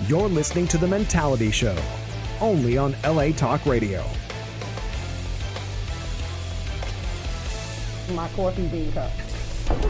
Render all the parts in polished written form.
You're listening to The Mentality Show, only on LA Talk Radio. My coffee bean cup.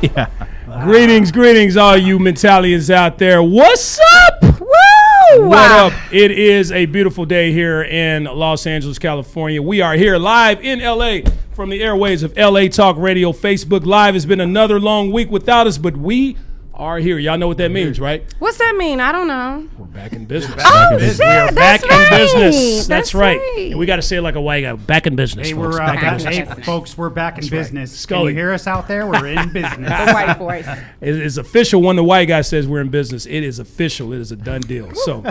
Yeah. Wow. Greetings, all you Mentalians out there. What's up? Woo! What up? It is a beautiful day here in Los Angeles, California. We are here live in LA from the airwaves of LA Talk Radio. Facebook Live has been another long week without us, but we are here. Y'all know what that means, right? What's that mean? I don't know. We're back in business. We are back in business. That's right. right. And we got to say it like a white guy. Back in business, Hey, folks. we're Back in business. hey, folks, we're back in business. Scully. Can you hear us out there? We're in business. The white voice. It is official when the white guy says we're in business. It is official. It is a done deal. So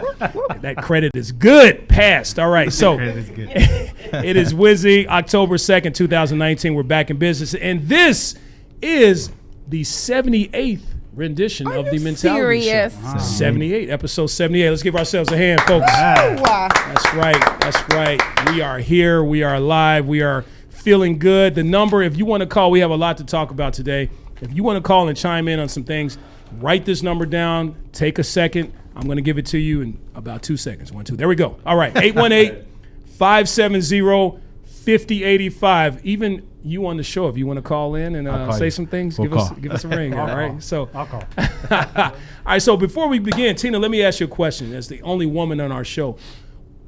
that credit is good. Passed. All right. So it is Wednesday, October 2nd, 2019. We're back in business. And this is the 78th rendition of the Mentality Show. Wow. 78, episode 78. Let's give ourselves a hand, folks. Wow. That's right. We are here. We are live. We are feeling good. The number, if you want to call, we have a lot to talk about today. If you want to call and chime in on some things, write this number down. Take a second. I'm going to give it to you in about 2 seconds. 1, 2. There we go. All right. 818-570-5085. Even you on the show, if you want to call in and say some things, give us a ring. All right. So I'll call. all right. So before we begin, Tina, let me ask you a question. As the only woman on our show,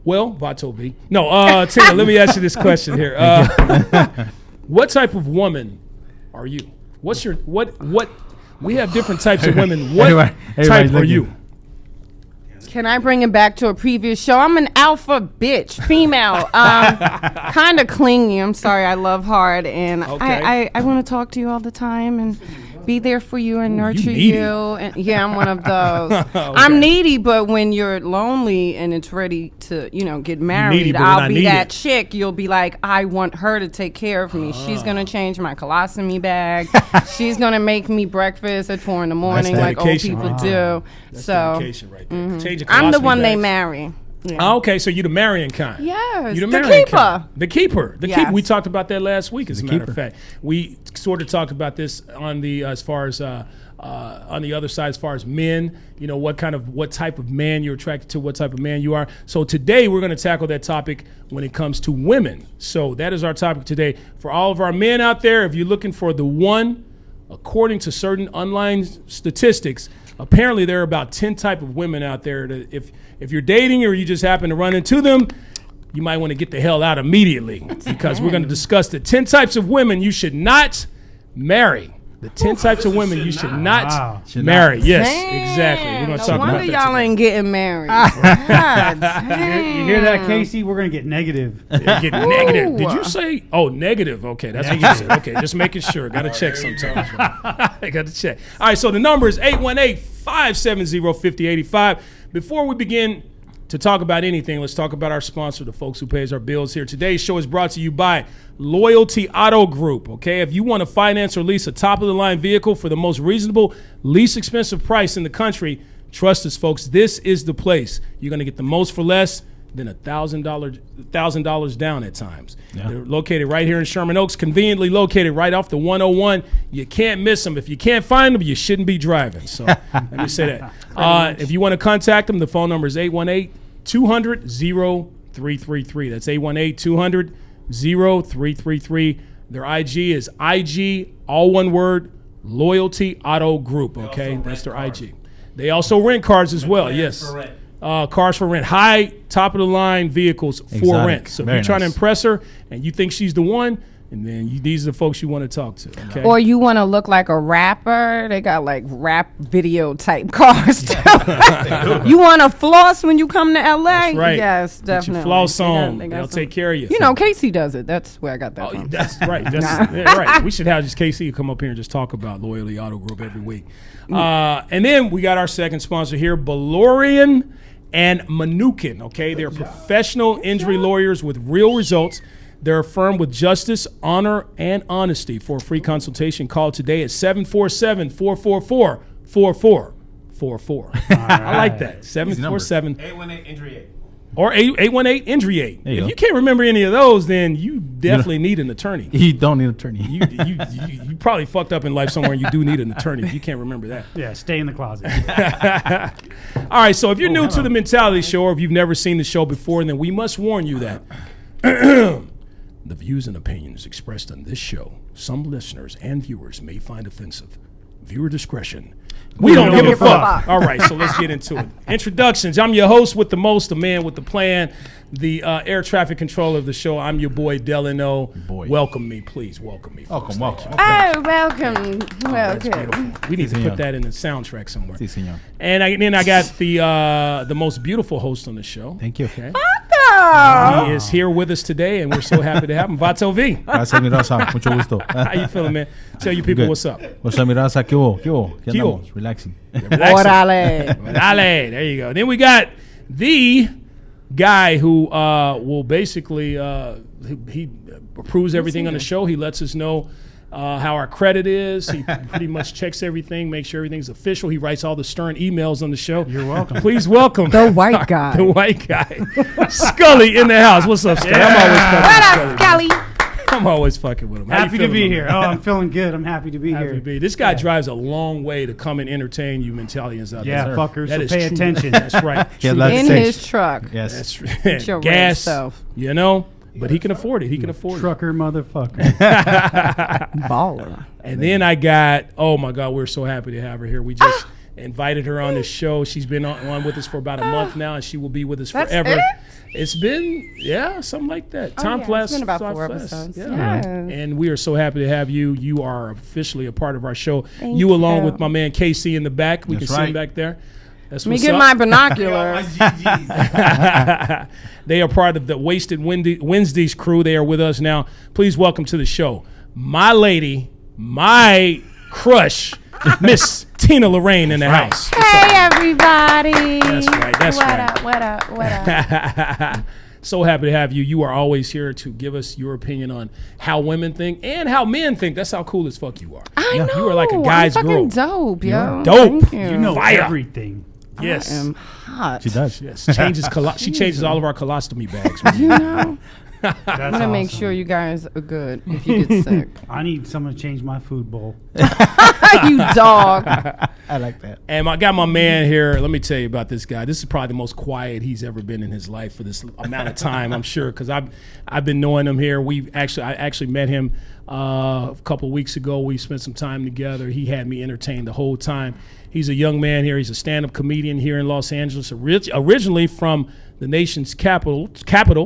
well, Vato B. No, Tina, let me ask you this question here. What type of woman are you? What's your what? We have different types of women. What type are you? Can I bring it back to a previous show? I'm an alpha bitch, female, kind of clingy. I'm sorry, I love hard, and I want to talk to you all the time and be there for you and nurture you. And yeah, I'm one of those. Okay. I'm needy, but when you're lonely and it's ready to, get married, I'll be that chick. You'll be like, I want her to take care of me. She's gonna change my colostomy bag. She's gonna make me breakfast at 4 a.m. like old people do. That's so dedication right there. I'm the one they marry. Yeah. Okay, so you're the marrying kind. Yes, you're the keeper. Kind. The keeper. Yes. Keeper. We talked about that last week, as a matter of fact. We sort of talked about this on the as far as on the other side, as far as men. What type of man you're attracted to, what type of man you are. So today we're going to tackle that topic when it comes to women. So that is our topic today. For all of our men out there, if you're looking for the one, according to certain online statistics, apparently there are about 10 type of women out there that if you're dating or you just happen to run into them, you might want to get the hell out immediately, because we're going to discuss the 10 types of women you should not marry. The 10 types of women you should not marry. Yes, exactly. We're going to talk about that. No wonder y'all ain't getting married. You hear that, Casey? We're going to get negative. Get negative. Did you say? Oh, negative. Okay, that's what you said. Okay, just making sure. Got to check sometimes. I got to check. All right, so the number is 818-570-5085. Before we begin to talk about anything, let's talk about our sponsor, the folks who pays our bills here. Today's show is brought to you by Loyalty Auto Group. Okay, if you want to finance or lease a top-of-the-line vehicle for the most reasonable, least expensive price in the country, trust us, folks. This is the place. You're going to get the most for less than $1,000 down at times. Yeah. They're located right here in Sherman Oaks, conveniently located right off the 101. You can't miss them. If you can't find them, you shouldn't be driving. So let me say that. If you want to contact them, the phone number is 818-200-0333. That's 818-200-0333. Their IG is IG, all one word, Loyalty Auto Group. Okay, that's their IG. They also rent cars as well. Yes. Cars for rent, high top-of-the-line vehicles for rent. So if you're trying to impress her and you think she's the one, and then these are the folks you want to talk to. Okay? Or you want to look like a rapper. They got like rap video type cars too. You want to floss when you come to LA? That's right. Yes, definitely. Get your floss on. They'll take care of you. Casey does it. That's where I got that from. That's right. Right. We should have just Casey come up here and just talk about Loyalty Auto Group every week. And then we got our second sponsor here, Balorian and Manukin. Okay, they're professional injury lawyers with real results. They're a firm with justice, honor, and honesty. For a free consultation, call today at 747-444-4444. I like that. 747 818-INJURY 8. Or 818 Injury 8. If you can't remember any of those, then you definitely need an attorney. You don't need an attorney. You probably fucked up in life somewhere and you do need an attorney. You can't remember that. Yeah, stay in the closet. All right, so if you're new to the Mentality Show or if you've never seen the show before, then we must warn you that the views and opinions expressed on this show, some listeners and viewers may find offensive. Viewer discretion. We don't give a fuck. All right, so let's get into it. Introductions. I'm your host with the most, the man with the plan, the air traffic controller of the show. I'm your boy, Delano. Welcome me, please. Welcome me. Welcome. Oh, welcome. Welcome. We need to put that in the soundtrack somewhere. Si, senor. And then I got the most beautiful host on the show. Thank you. Okay. He is here with us today, and we're so happy to have him. Vato V. Gracias, mi raza. Mucho gusto. How you feeling, man? Tell your people what's up. What's up, mi raza? ¿Qué hubo? ¿Qué andamos? Relaxing. Órale. There you go. Then we got the guy who will basically he approves everything on the show. He lets us know how our credit is. He pretty much checks everything, makes sure everything's official. He writes all the stern emails on the show. You're welcome. Please welcome The white guy. the white guy, Scully in the house. What's up, Scully? I'm always fucking with him. How you Happy to feeling, be my here. man? Oh, I'm feeling good. I'm happy to be Happy here. to be. This guy drives a long way to come and entertain you Mentalians out Yeah, there. fuckers. That So is pay true. attention. That's right. Yeah, True. that's In safe. his truck. Yes. That's With your red gas, self. you know, but he can afford it. He can afford it. Trucker motherfucker. Baller. And then I got, oh my God, we're so happy to have her here. We just invited her on this show. She's been on with us for about a month now, and she will be with us That's forever. it? It's been, something like that. Time yeah, flies. it's been about time 4 flies. episodes. Yeah. Yeah. And we are so happy to have you. You are officially a part of our show. Thank you along you. with my man KC in the back. We That's can see him right. back there. That's Let me what's get up. my binoculars. They are part of the Wasted Wednesdays crew. They are with us now. Please welcome to the show my lady, my crush, Miss Tina Lorraine in the house. Hey, everybody. That's right. That's right. What up? So happy to have you. You are always here to give us your opinion on how women think and how men think. That's how cool as fuck you are. I know. You are like a guy's I'm girl. fucking dope, yo. dope. Thank you. You know Fire. everything. Yes. I am hot. She does. Yes. She changes all of our colostomy bags. You know? That's I'm going to make sure you guys are good if you get sick. I need someone to change my food bowl. You dog. I like that. And I got my man here. Let me tell you about this guy. This is probably the most quiet he's ever been in his life for this amount of time, I'm sure, because I've been knowing him here. I actually met him a couple of weeks ago. We spent some time together. He had me entertained the whole time. He's a young man here. He's a stand-up comedian here in Los Angeles, originally from the nation's capital.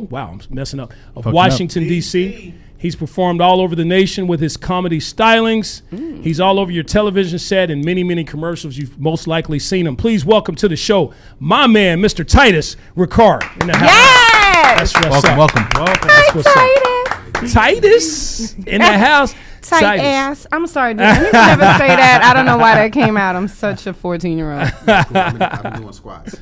Wow, I'm messing up. Of Washington, D.C. He's performed all over the nation with his comedy stylings. He's all over your television set and many, many commercials. You've most likely seen him. Please welcome to the show my man, Mr. Titus Ricard in the house. Yes. That's what's up. Welcome. That's what's up. Titus in the house. Tight Titus. ass. I'm sorry, dude. You never say that. I don't know why that came out. I'm such a 14-year-old. I've been doing squats.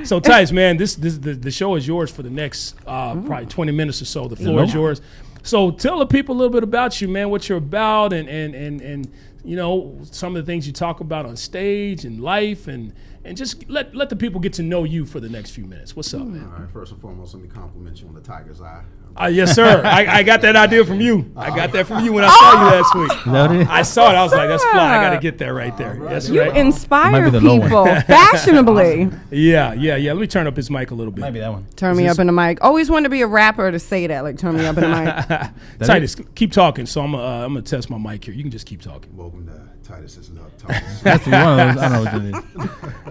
So Titus, man, the show is yours for the next probably 20 minutes or so. The floor is yours. So tell the people a little bit about you, man, what you're about and you know, some of the things you talk about on stage and life and just let the people get to know you for the next few minutes. What's up, man? All right, first and foremost, let me compliment you on the tiger's eye. Yes, sir. I got that idea from you. I got that from you when I saw you last week. Is that what it is? I saw it. I was like, that's fly. I got to get that right there. That's You right. inspire Might be the low one. people fashionably. Yeah. Let me turn up his mic a little bit. Might be that one. Turn me up in the mic. Always wanted to be a rapper to say that, like turn me up in the mic. Titus, keep talking. So I'm gonna test my mic here. You can just keep talking. Welcome to Titus's Love Talks. That's one of those. I don't know what that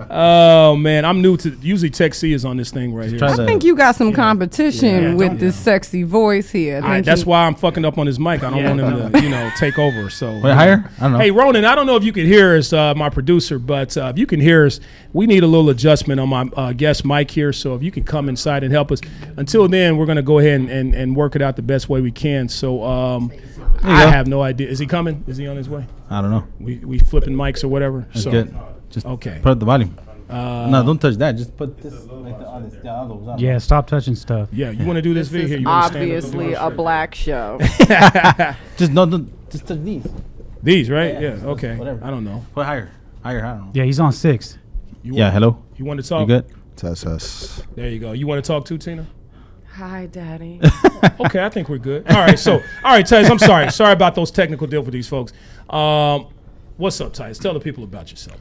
is. Oh man, I'm new to. Usually Tech C is on this thing right here. try I to- think you got some competition Yeah, with this sexy voice here. All right, that's why I'm fucking up on his mic. I don't want him to, take over. So Wait, higher? I don't know. Hey Ronan, I don't know if you can hear us, my producer, but if you can hear us, we need a little adjustment on my guest mic here. So if you can come inside and help us. Until then, we're gonna go ahead and work it out the best way we can. So I have no idea. Is he coming? Is he on his way? I don't know. We flipping mics or whatever. That's so good. Just okay. put up the volume. No, don't touch that. Just put this like on this. Yeah, stop touching stuff. Yeah, you want to do this video here? This is You wanna stand up? obviously a black show. Just don't. Just touch these. These, right? Yeah. Okay. Whatever. I don't know. Put higher. Higher. I don't know. Yeah, he's on 6. You Yeah. want, Hello. You want to talk? You good? Tess. There you go. You want to talk too, Tina? Hi, Daddy. Okay, I think we're good. All right, Titus, I'm sorry. Sorry about those technical difficulties, folks. What's up, Titus? Tell the people about yourself.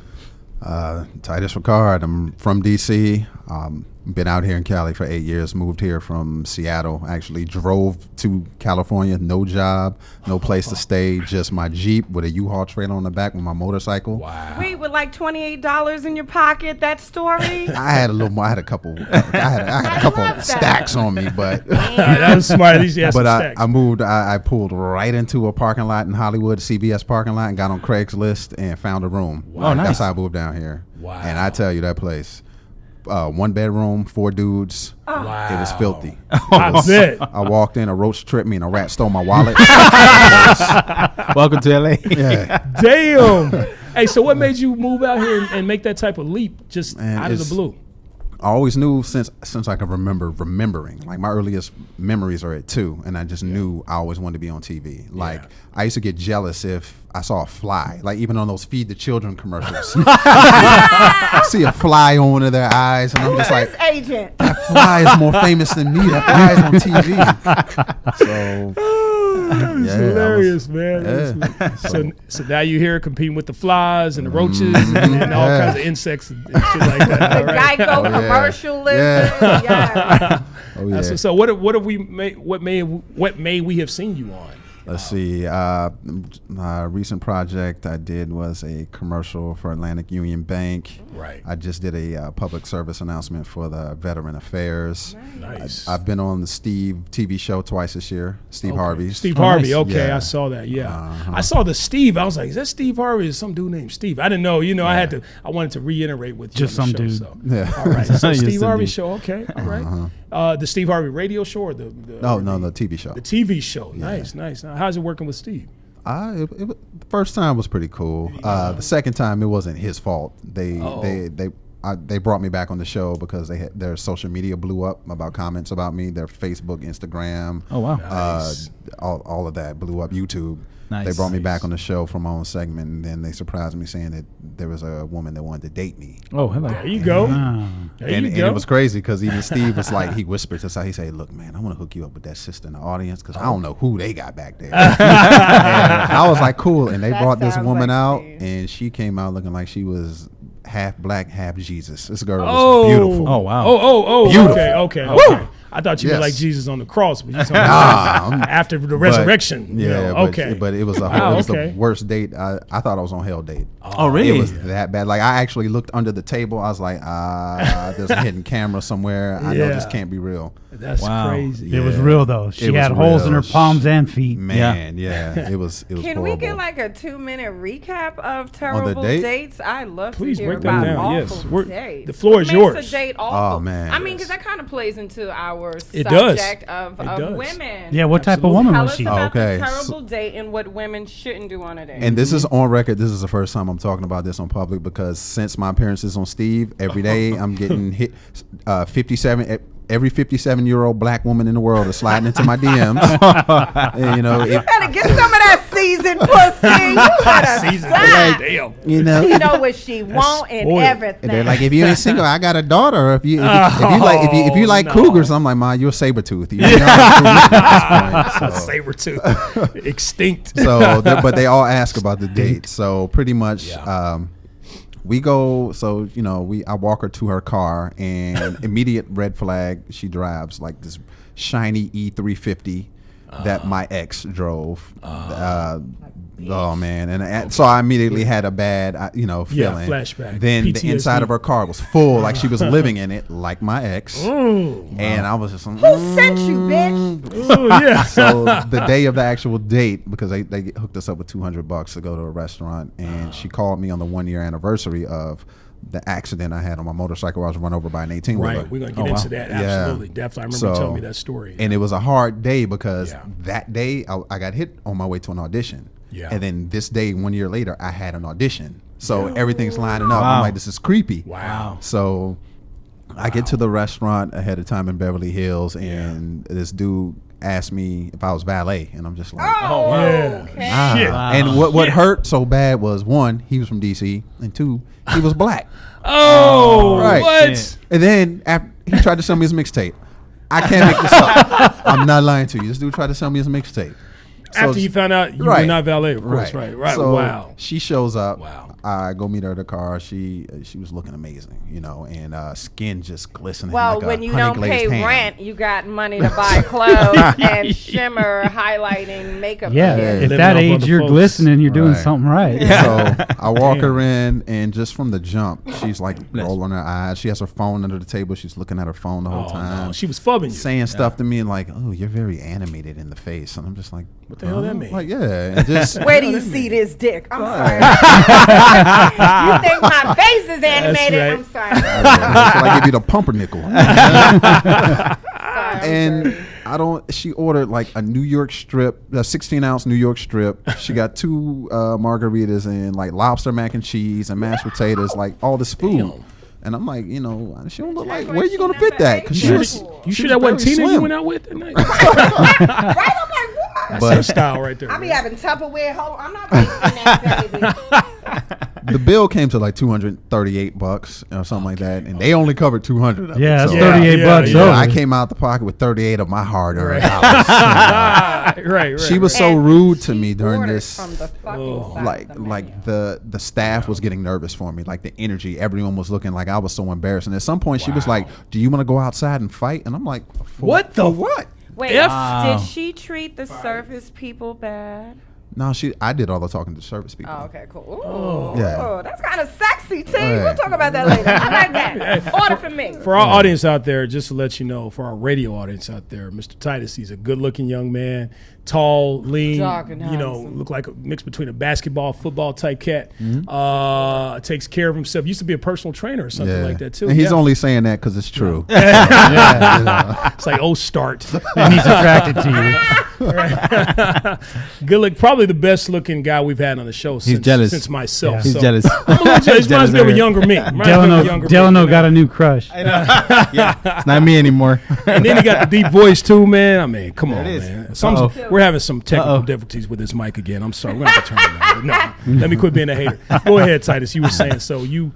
Titus Ricard. I'm from D.C. Been out here in Cali for 8 years. Moved here from Seattle. Actually drove to California. No job, no place to stay. Just my Jeep with a U-Haul trailer on the back with my motorcycle. Wow. Wait, with like $28 in your pocket, that story? I had a little more. I had a couple. I had a couple stacks on me, but That was smart. At least you had some but stacks. I moved. I pulled right into a parking lot in Hollywood, CVS parking lot, and got on Craigslist and found a room. Wow, nice. That's how I moved down here. Wow. And I tell you, that place, 1 bedroom, 4 dudes. Wow. It was filthy. I bet. I walked in, a roach tripped me, and a rat stole my wallet. Welcome to LA. Yeah. Damn. Hey, so what made you move out here and make that type of leap just out of the blue? I always knew since I can remembering. Like my earliest memories are at 2, and I just knew I always wanted to be on TV. Like I used to get jealous if I saw a fly, like even on those Feed the Children commercials. I see a fly on one of their eyes, and I'm just like, agent. that fly is more famous than me. That fly is on TV. So It's hilarious, man. Yeah. So now you're here competing with the flies and the roaches and all kinds of insects and shit like that. All The right. Geico commercial listen. Yeah. Oh yeah. So what have we made? What may we have seen you on? Let's see. My recent project I did was a commercial for Atlantic Union Bank. Right. I just did a public service announcement for the Veteran Affairs. Nice. I've been on the Steve TV show twice this year. Steve Harvey. Steve Harvey. nice. Okay, Yeah. I saw that. Yeah, I saw the Steve. I was like, is that Steve Harvey? Or some dude named Steve? I didn't know. You know, I wanted to reiterate with you Just on the some show, dude. So. Yeah. All right. So Just Steve some Harvey dude. show. Okay. All right. The Steve Harvey radio show or the No, the TV show. the TV show. Nice. Now, how's it working with Steve? The first time was pretty cool. The second time, it wasn't his fault. They brought me back on the show because their social media blew up about comments about me. Their Facebook, Instagram, Oh, wow. Nice. all of that blew up. YouTube. Nice. They brought me back on the show for my own segment, and then they surprised me saying that there was a woman that wanted to date me. Oh, hello. There you go. Ah. There And you go. it was crazy because even Steve was like, he whispered to us, he said, "Look, man, I want to hook you up with that sister in the audience because I don't know who they got back there." And I was like, cool. And they That brought this sounds woman like out, Steve. and she came out looking like she was half black, half Jesus. This girl Oh. was beautiful. Oh, wow. Oh. Beautiful. Okay. I thought you were Yes. like Jesus on the cross, but you're talking Nah, about after the resurrection. you know, okay. But it was Wow, it was okay. the worst date. I thought I was on hell date. Oh, really? It was that bad. Like I actually looked under the table. I was like, there's a hidden camera somewhere. I know this Yeah. can't be real. That's Wow. crazy. It was Yeah. real though. She It was had holes in her real. palms and feet. Man, yeah. It was Can horrible. we get like a 2-minute recap of terrible date? dates? I love Please to hear break that about down. awful Yes. dates. The floor is What yours. makes a date awful? Oh, man. I mean, because that kind of plays into our It does. subject of It does. women. Yeah, what type of Absolutely. woman Tell was us she? about Okay, the so- terrible date and what women shouldn't do on a date. And this is on record. This is the first time I'm talking about this on public because since my appearances on Steve, every day I'm getting hit. 57. Every 57-year-old black woman in the world is sliding into my DMs. And, you better get some of that seasoned pussy. You better Season. stop. Damn. She know what she want and spoiled. everything. And they're like, if you ain't single, I got a daughter. If you like no. cougars, I'm like, Ma, you're a saber tooth. You know, at this point, so. Saber tooth. Extinct. But they all ask about the date. So pretty much, we go. So I walk her to her car, and immediate red flag. She drives like this shiny E350 that my ex drove. Oh man, and so I immediately had a bad, feeling. flashback. Then PTSD. the inside of her car was full, like she was living in it, like my ex. And I was just like, Who sent you, bitch? Oh, yeah. So the day of the actual date, because they hooked us up with $200 to go to a restaurant, and she called me on the 1-year anniversary of the accident I had on my motorcycle. I was run over by an 18-wheeler. Right. We're going to get into that. Absolutely. Definitely. I remember you telling me that story. And it was a hard day because Yeah. that day I got hit on my way to an audition. Yeah. And then this day, 1 year later, I had an audition. So everything's lining up. I'm Wow. like, this is creepy. Wow. So I get to the restaurant ahead of time in Beverly Hills, and this dude asked me if I was valet, and I'm just like, Oh, yeah. okay. Shit. And what hurt so bad was, one, he was from DC, and two, he was black. Oh, Right. what? And then after he tried to sell me his mixtape. I can't make this up. I'm not lying to you. This dude tried to sell me his mixtape. After you found out you were not valet, of course, right. So wow. she shows up. Wow. I go meet her at the car. She was looking amazing, and skin just glistening. Well, like when a you don't pay honey-glazed ham. rent, you got money to buy clothes and shimmer, highlighting, makeup. Yeah, kits. if Living that off age other you're folks. glistening, you're doing Right. something right. So I walk her in, and just from the jump, she's like rolling her eyes. She has her phone under the table. She's looking at her phone the whole time. No, she was phubbing you. saying stuff to me and like, "Oh, you're very animated in the face," and I'm just like, What the hell that mean? Like, yeah, and just Where do you see this dick? I'm sorry. You think my face is animated? right. I'm sorry. Should I give you the pumpernickel? Sorry. And she ordered like a New York strip, a 16-ounce New York strip. She got 2 margaritas and like lobster mac and cheese and mashed potatoes, like all this food. Damn. And I'm like, she don't look like, where you gonna fit that? Because You sure that wasn't Tina slim. you went out with that night? Right? I'm like, what? That's But- her style right there. I be man. having Tupperware. Hold on. I'm not wasting that, baby. the bill came to like $238 or something like that, and they only covered 200 of it. Yeah, that's So, 38 bucks yeah. over. I came out the pocket with 38 of my hard-earned dollars. right. She was so And rude to me she during ordered this. from the fucking side Like of the menu. the staff was getting nervous for me. Like the energy, everyone was looking like I was so embarrassed. And at some point, she was like, "Do you want to go outside and fight?" And I'm like, What the what?" Wait, F- did she treat the service people bad? No, I did all the talking to service people. Oh, okay, cool. Ooh, Yeah. that's kind of sexy, T. Right. We'll talk about that later. I like that. Order for me. For our audience out there, just to let you know, for our radio audience out there, Mr. Titus, he's a good-looking young man, tall, lean, Dark and handsome. look like a mix between a basketball, football type cat. Mm-hmm. Takes care of himself. Used to be a personal trainer or something like that too. And he's Yeah. only saying that because it's true. It's like, oh, start. And he's attracted to you. Good look, probably the best looking guy we've had on the show since, jealous. since myself. Yeah. He's So, jealous. I'm a little jealous. He reminds me of a over younger me. Reminds me of a younger me, Delano you know? got a new crush. It's not me anymore. And then he got the deep voice too, man. I mean, come on, it is. man. We're having some technical difficulties with this mic again. I'm sorry. We're gonna have to turn it down. No, let me quit being a hater. Go ahead, Titus. You were saying so. You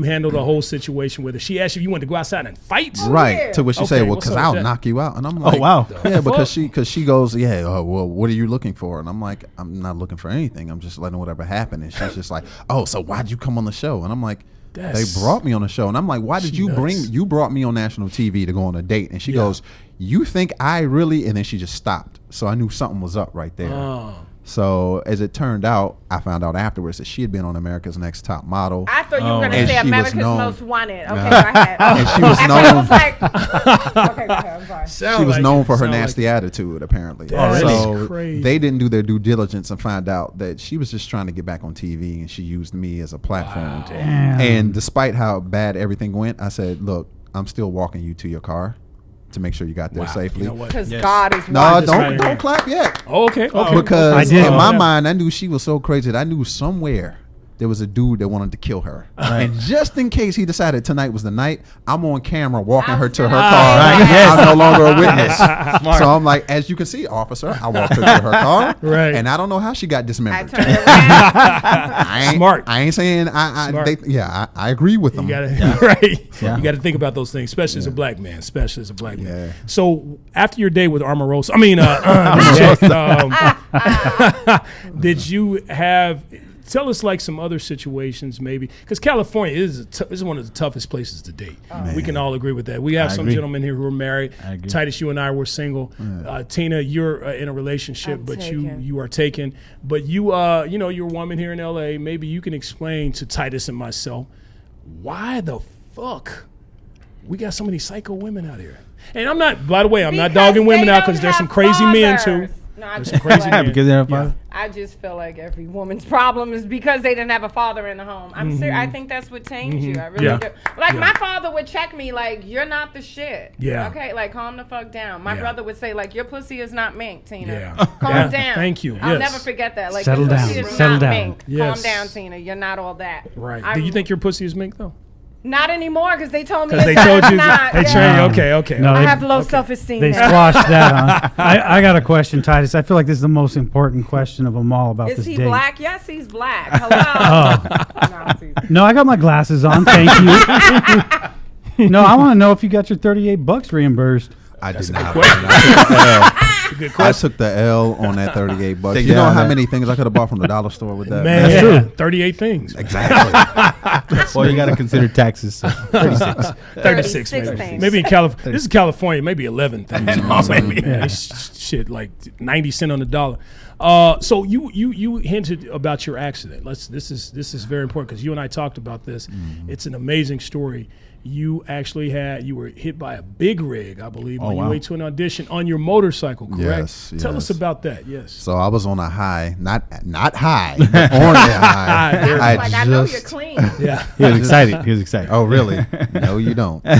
handled the whole situation with her. She asked you if you wanted to go outside and fight. Right. To which she Okay, said, "Well, what's because up with I'll that? knock you out." And I'm like, wow. Yeah, because she goes, "Yeah, well, what are you looking for?" And I'm like, "I'm not looking for anything. I'm just letting whatever happen." And she's just like, "Oh, so why'd you come on the show?" And I'm like, That's- "They brought me on the show." And I'm like, "Why did She you nuts. you brought me on national TV to go on a date?" And she goes, "You think I really?" And then she just stopped. So I knew something was up right there. Oh. So as it turned out, I found out afterwards that she had been on America's Next Top Model. I thought you were going to And say she was America's known- Most Wanted. Okay, go ahead. And she was I known. was like, okay, go ahead. I'm sorry. She was known for her nasty attitude, apparently. That So is crazy. they didn't do their due diligence and find out that she was just trying to get back on TV, and she used me as a platform. Damn. And despite how bad everything went, I said, "Look, I'm still walking you to your car to make sure you got there safely." You know what? Because God is No, watching. right don't here. clap yet. Oh, okay. Okay. Because I did. in my Yeah. mind, I knew she was so crazy that I knew somewhere there was a dude that wanted to kill her. And just in case he decided tonight was the night, I'm on camera walking her to her car. Right, yes. I'm no longer a witness. So I'm like, as you can see, officer, I walked her to her car. Right. And I don't know how she got I dismembered. turned around. I ain't, Smart. I ain't saying Smart. I agree with them. You gotta right. Yeah. You gotta think about those things, especially as a black man. Especially as a black man. Yeah. So after your day with Omarosa, did you have? Tell us like some other situations maybe, because California is one of the toughest places to date. We can all agree with that. We have I some agree. gentlemen here who are married. I agree. Titus, you and I were single. Tina, you're in a relationship, I'm but taken. you are taken. But you're a woman here in LA. Maybe you can explain to Titus and myself why the fuck we got so many psycho women out here. And I'm not, by the way, I'm not Because doing women they out don't because there's some have crazy men fathers. too. No, I There's just some crazy feel men. like- Because they're not I just feel like every woman's problem is because they didn't have a father in the home. I'm serious. I think that's what tames you. I really Yeah. do. Like Yeah. my father would check me like, "You're not the shit." Yeah. Okay, like calm the fuck down. My Yeah. brother would say like, "Your pussy is not mink, Tina. Yeah. Calm Yeah. down." Thank you. I'll Yes. never forget that. Like, Settle your pussy down. is Settle not down. mink. Yes. Calm down, Tina. You're not all that. Right. I- Do you think your pussy is mink though? Not anymore, because they told me Because they told you not. they trained you. Okay. No, I they- have low self-esteem. They now. squashed that. Huh? I got a question, Titus. I feel like this is the most important question of them all about Is this he date. black? Yes, he's black. Hello. No, I'm teasing. No, I got my glasses on. Thank you. No, I want to know if you got your $38 reimbursed. I did not. Good I question. took the L on that $38. Take You know down how that. many things I could have bought from the dollar store with that? Man, That's true. 38 things. Exactly. Well, you got to consider taxes. So 36. 36 36 maybe. things. Maybe in California. This is California. Maybe 11 things. maybe. Man, it's shit, like 90 cents on the dollar. So you hinted about your accident. This is very important because you and I talked about this. It's an amazing story. You actually you were hit by a big rig, I believe, on your wow. way to an audition on your motorcycle, correct? Yes, Tell us yes. about that. Yes. So I was on a high, not high, but on a high. I was like, I know you're clean. Yeah. He was excited. He was excited. Oh, really? No, you don't. So,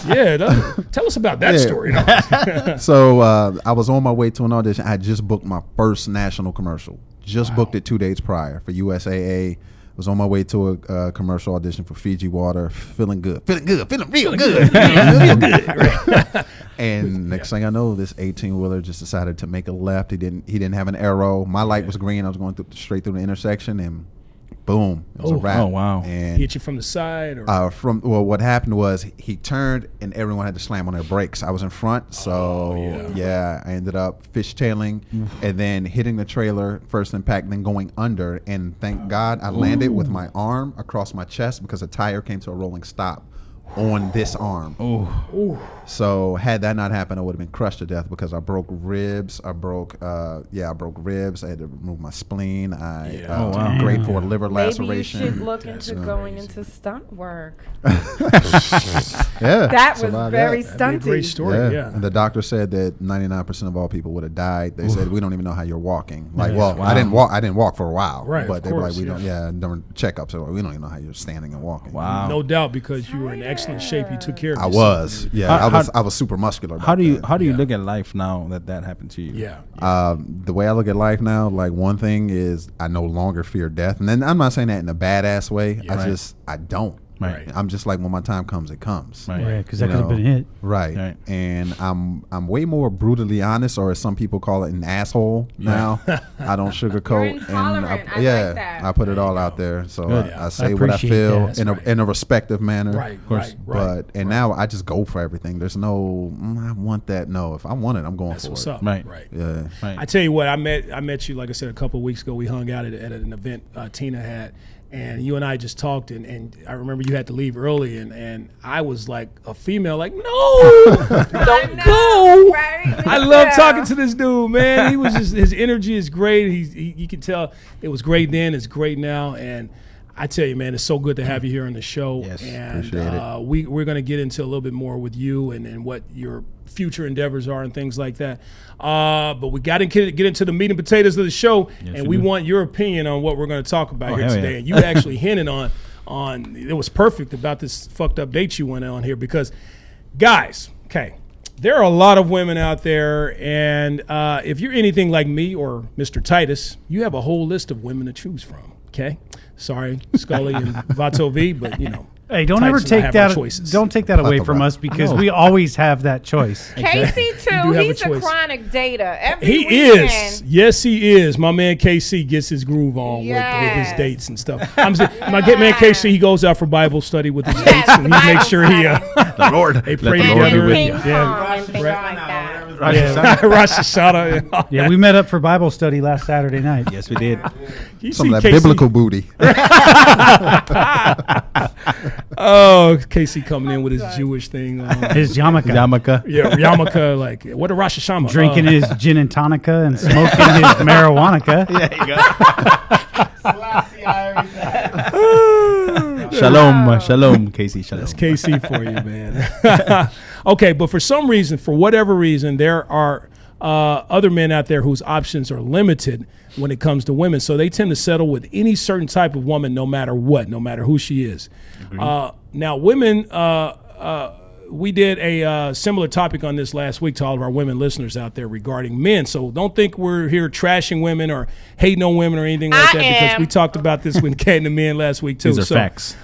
anyway, Tell us about that story. so I was on my way to an audition. I had just booked my first national commercial. Just booked it 2 days prior for USAA. Was on my way to a commercial audition for Fiji Water. Feeling good, feeling real good. And next thing I know, this 18-wheeler just decided to make a left. He didn't have an arrow. My light was green. I was going straight through the intersection, and boom, it was a wrap. Oh, wow. And Hit you from the side? Or? what happened was he turned and everyone had to slam on their brakes. I was in front, so I ended up fishtailing and then hitting the trailer, first impact, then going under. And thank God I landed with my arm across my chest because a tire came to a rolling stop on this arm. So had that not happened, I would have been crushed to death because I broke ribs. I broke ribs. I had to remove my spleen. I wow. grade for a liver Maybe laceration. you should look into going into stunt work. Yeah, That so was about very that. That'd be a great stunty. story. Yeah. And the doctor said that 99% of all people would have died. They said we don't even know how you're walking. Like, Yeah. well, Wow. I didn't walk for a while. Right, But of they were like, course, we don't. Yeah, during checkups, they were like, we don't even know how you're standing and walking. Wow. No doubt, because you were in excellent shape. You took care of I yourself. was. Yeah, How- I was super muscular. How do you back then. look at life now that happened to you? Yeah. The way I look at life now, like one thing is I no longer fear death, and then I'm not saying that in a badass way. I don't. Right. I'm just like when my time comes, it comes. Right. Yeah, because that You could have know, been hit. Right. Right. And I'm way more brutally honest, or as some people call it, an asshole now. I don't sugarcoat. You're intolerant. I yeah, like that. I put it all out there. So Good. I say what I appreciate feel that. in That's in a respective manner. Right. course. Right. But now I just go for everything. There's no I want that. No, if I want it, I'm going That's for what's it. up. Right. Yeah. Right. I tell you what, I met you, like I said, a couple of weeks ago. We hung out at an event Tina had, and you and I just talked, and I remember you had to leave early, and I was like a female, like, no, don't go. Right? I love talking to this dude, man. He was just, his energy is great. You can tell it was great then, it's great now, and I tell you, man, it's so good to have you here on the show. Yes, and appreciate it. we're going to get into a little bit more with you and what your future endeavors are and things like that. But we got to get into the meat and potatoes of the show, and we want your opinion on what we're going to talk about here hell today. yeah. And you actually hinted on it was perfect about this fucked up date you went on here because, guys, okay, there are a lot of women out there, and if you're anything like me or Mr. Titus, you have a whole list of women to choose from. Okay, sorry, Scully and Vato V, but you know. Hey, don't Titus ever and I take have our that. choices. Don't take that away from us because we always have that choice. Casey too. You do have a He's a choice. chronic dater. Every He weekend. is. Yes, he is. My man KC gets his groove on with his Yes. dates and stuff. My man KC, he goes out for Bible study with his Yes, dates, and he Bible makes sure he The Lord. they pray the Lord be together. with Ping you. pong and things like that. Rosh Hashanah. Yeah, we met up for Bible study last Saturday night. Yes, we did. You Some see of that KC biblical booty. Oh, Casey coming in with his Jewish thing on. His yarmulke, Yamaka. Yeah, yarmulke, like what a Rosh Hashanah. drinking his gin and tonica and smoking his marijuana. Shalom, Casey. Shalom. That's KC for you, man. Okay, but for some reason, for whatever reason, there are other men out there whose options are limited when it comes to women. So they tend to settle with any certain type of woman, no matter what, no matter who she is. Now, women, we did a similar topic on this last week to all of our women listeners out there regarding men. So don't think we're here trashing women or hating on women or anything like that, because we talked about this with Kat and the men last week too. These are facts.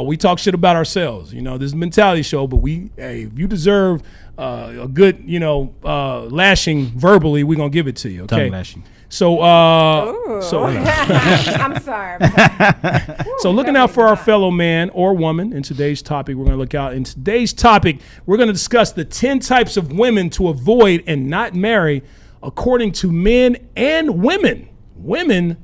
We talk shit about ourselves. You know, this is a mentality show, but if you deserve a good, lashing verbally, we're gonna give it to you. Okay. Tongue lashing. So, I'm sorry. So looking out for our fellow man or woman in today's topic, we're going to look out. In today's topic, we're going to discuss the 10 types of women to avoid and not marry according to men and women. Women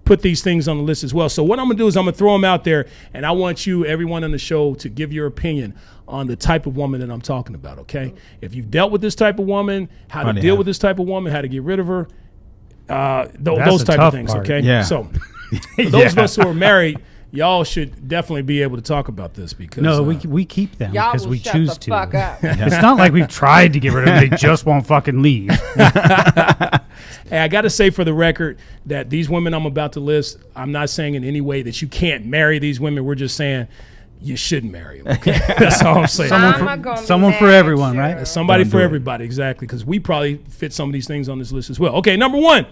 put these things on the list as well. So what I'm going to do is I'm going to throw them out there, and I want you, everyone on the show, to give your opinion on the type of woman that I'm talking about, okay? If you've dealt with this type of woman, how to deal with this type of woman, how to get rid of her, those type of things, part. okay? Yeah. So for those of us who are married, y'all should definitely be able to talk about this, because No, we keep them Y'all because will we shut choose the to. fuck up. It's not like we've tried to get rid of them; they just won't fucking leave. Hey, I got to say for the record that these women I'm about to list, I'm not saying in any way that you can't marry these women. We're just saying you shouldn't marry them. Okay? That's all I'm saying. Someone for everyone, right? Somebody for everybody, exactly, because we probably fit some of these things on this list as well. Okay, number 1,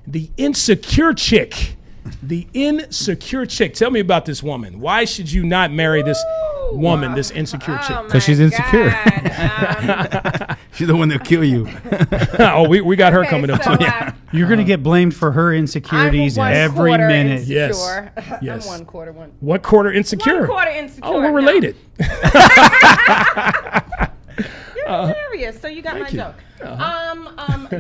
the insecure chick. The insecure chick. Tell me about this woman. Why should you not marry this woman, this insecure chick? Because she's insecure. She's the one that'll kill you. Oh, we got her coming up too. You're gonna get blamed for her insecurities every minute. Yes. I'm 1/4 one. What quarter insecure? 1/4 insecure. Oh, we're related. You're serious, so you got my you. joke.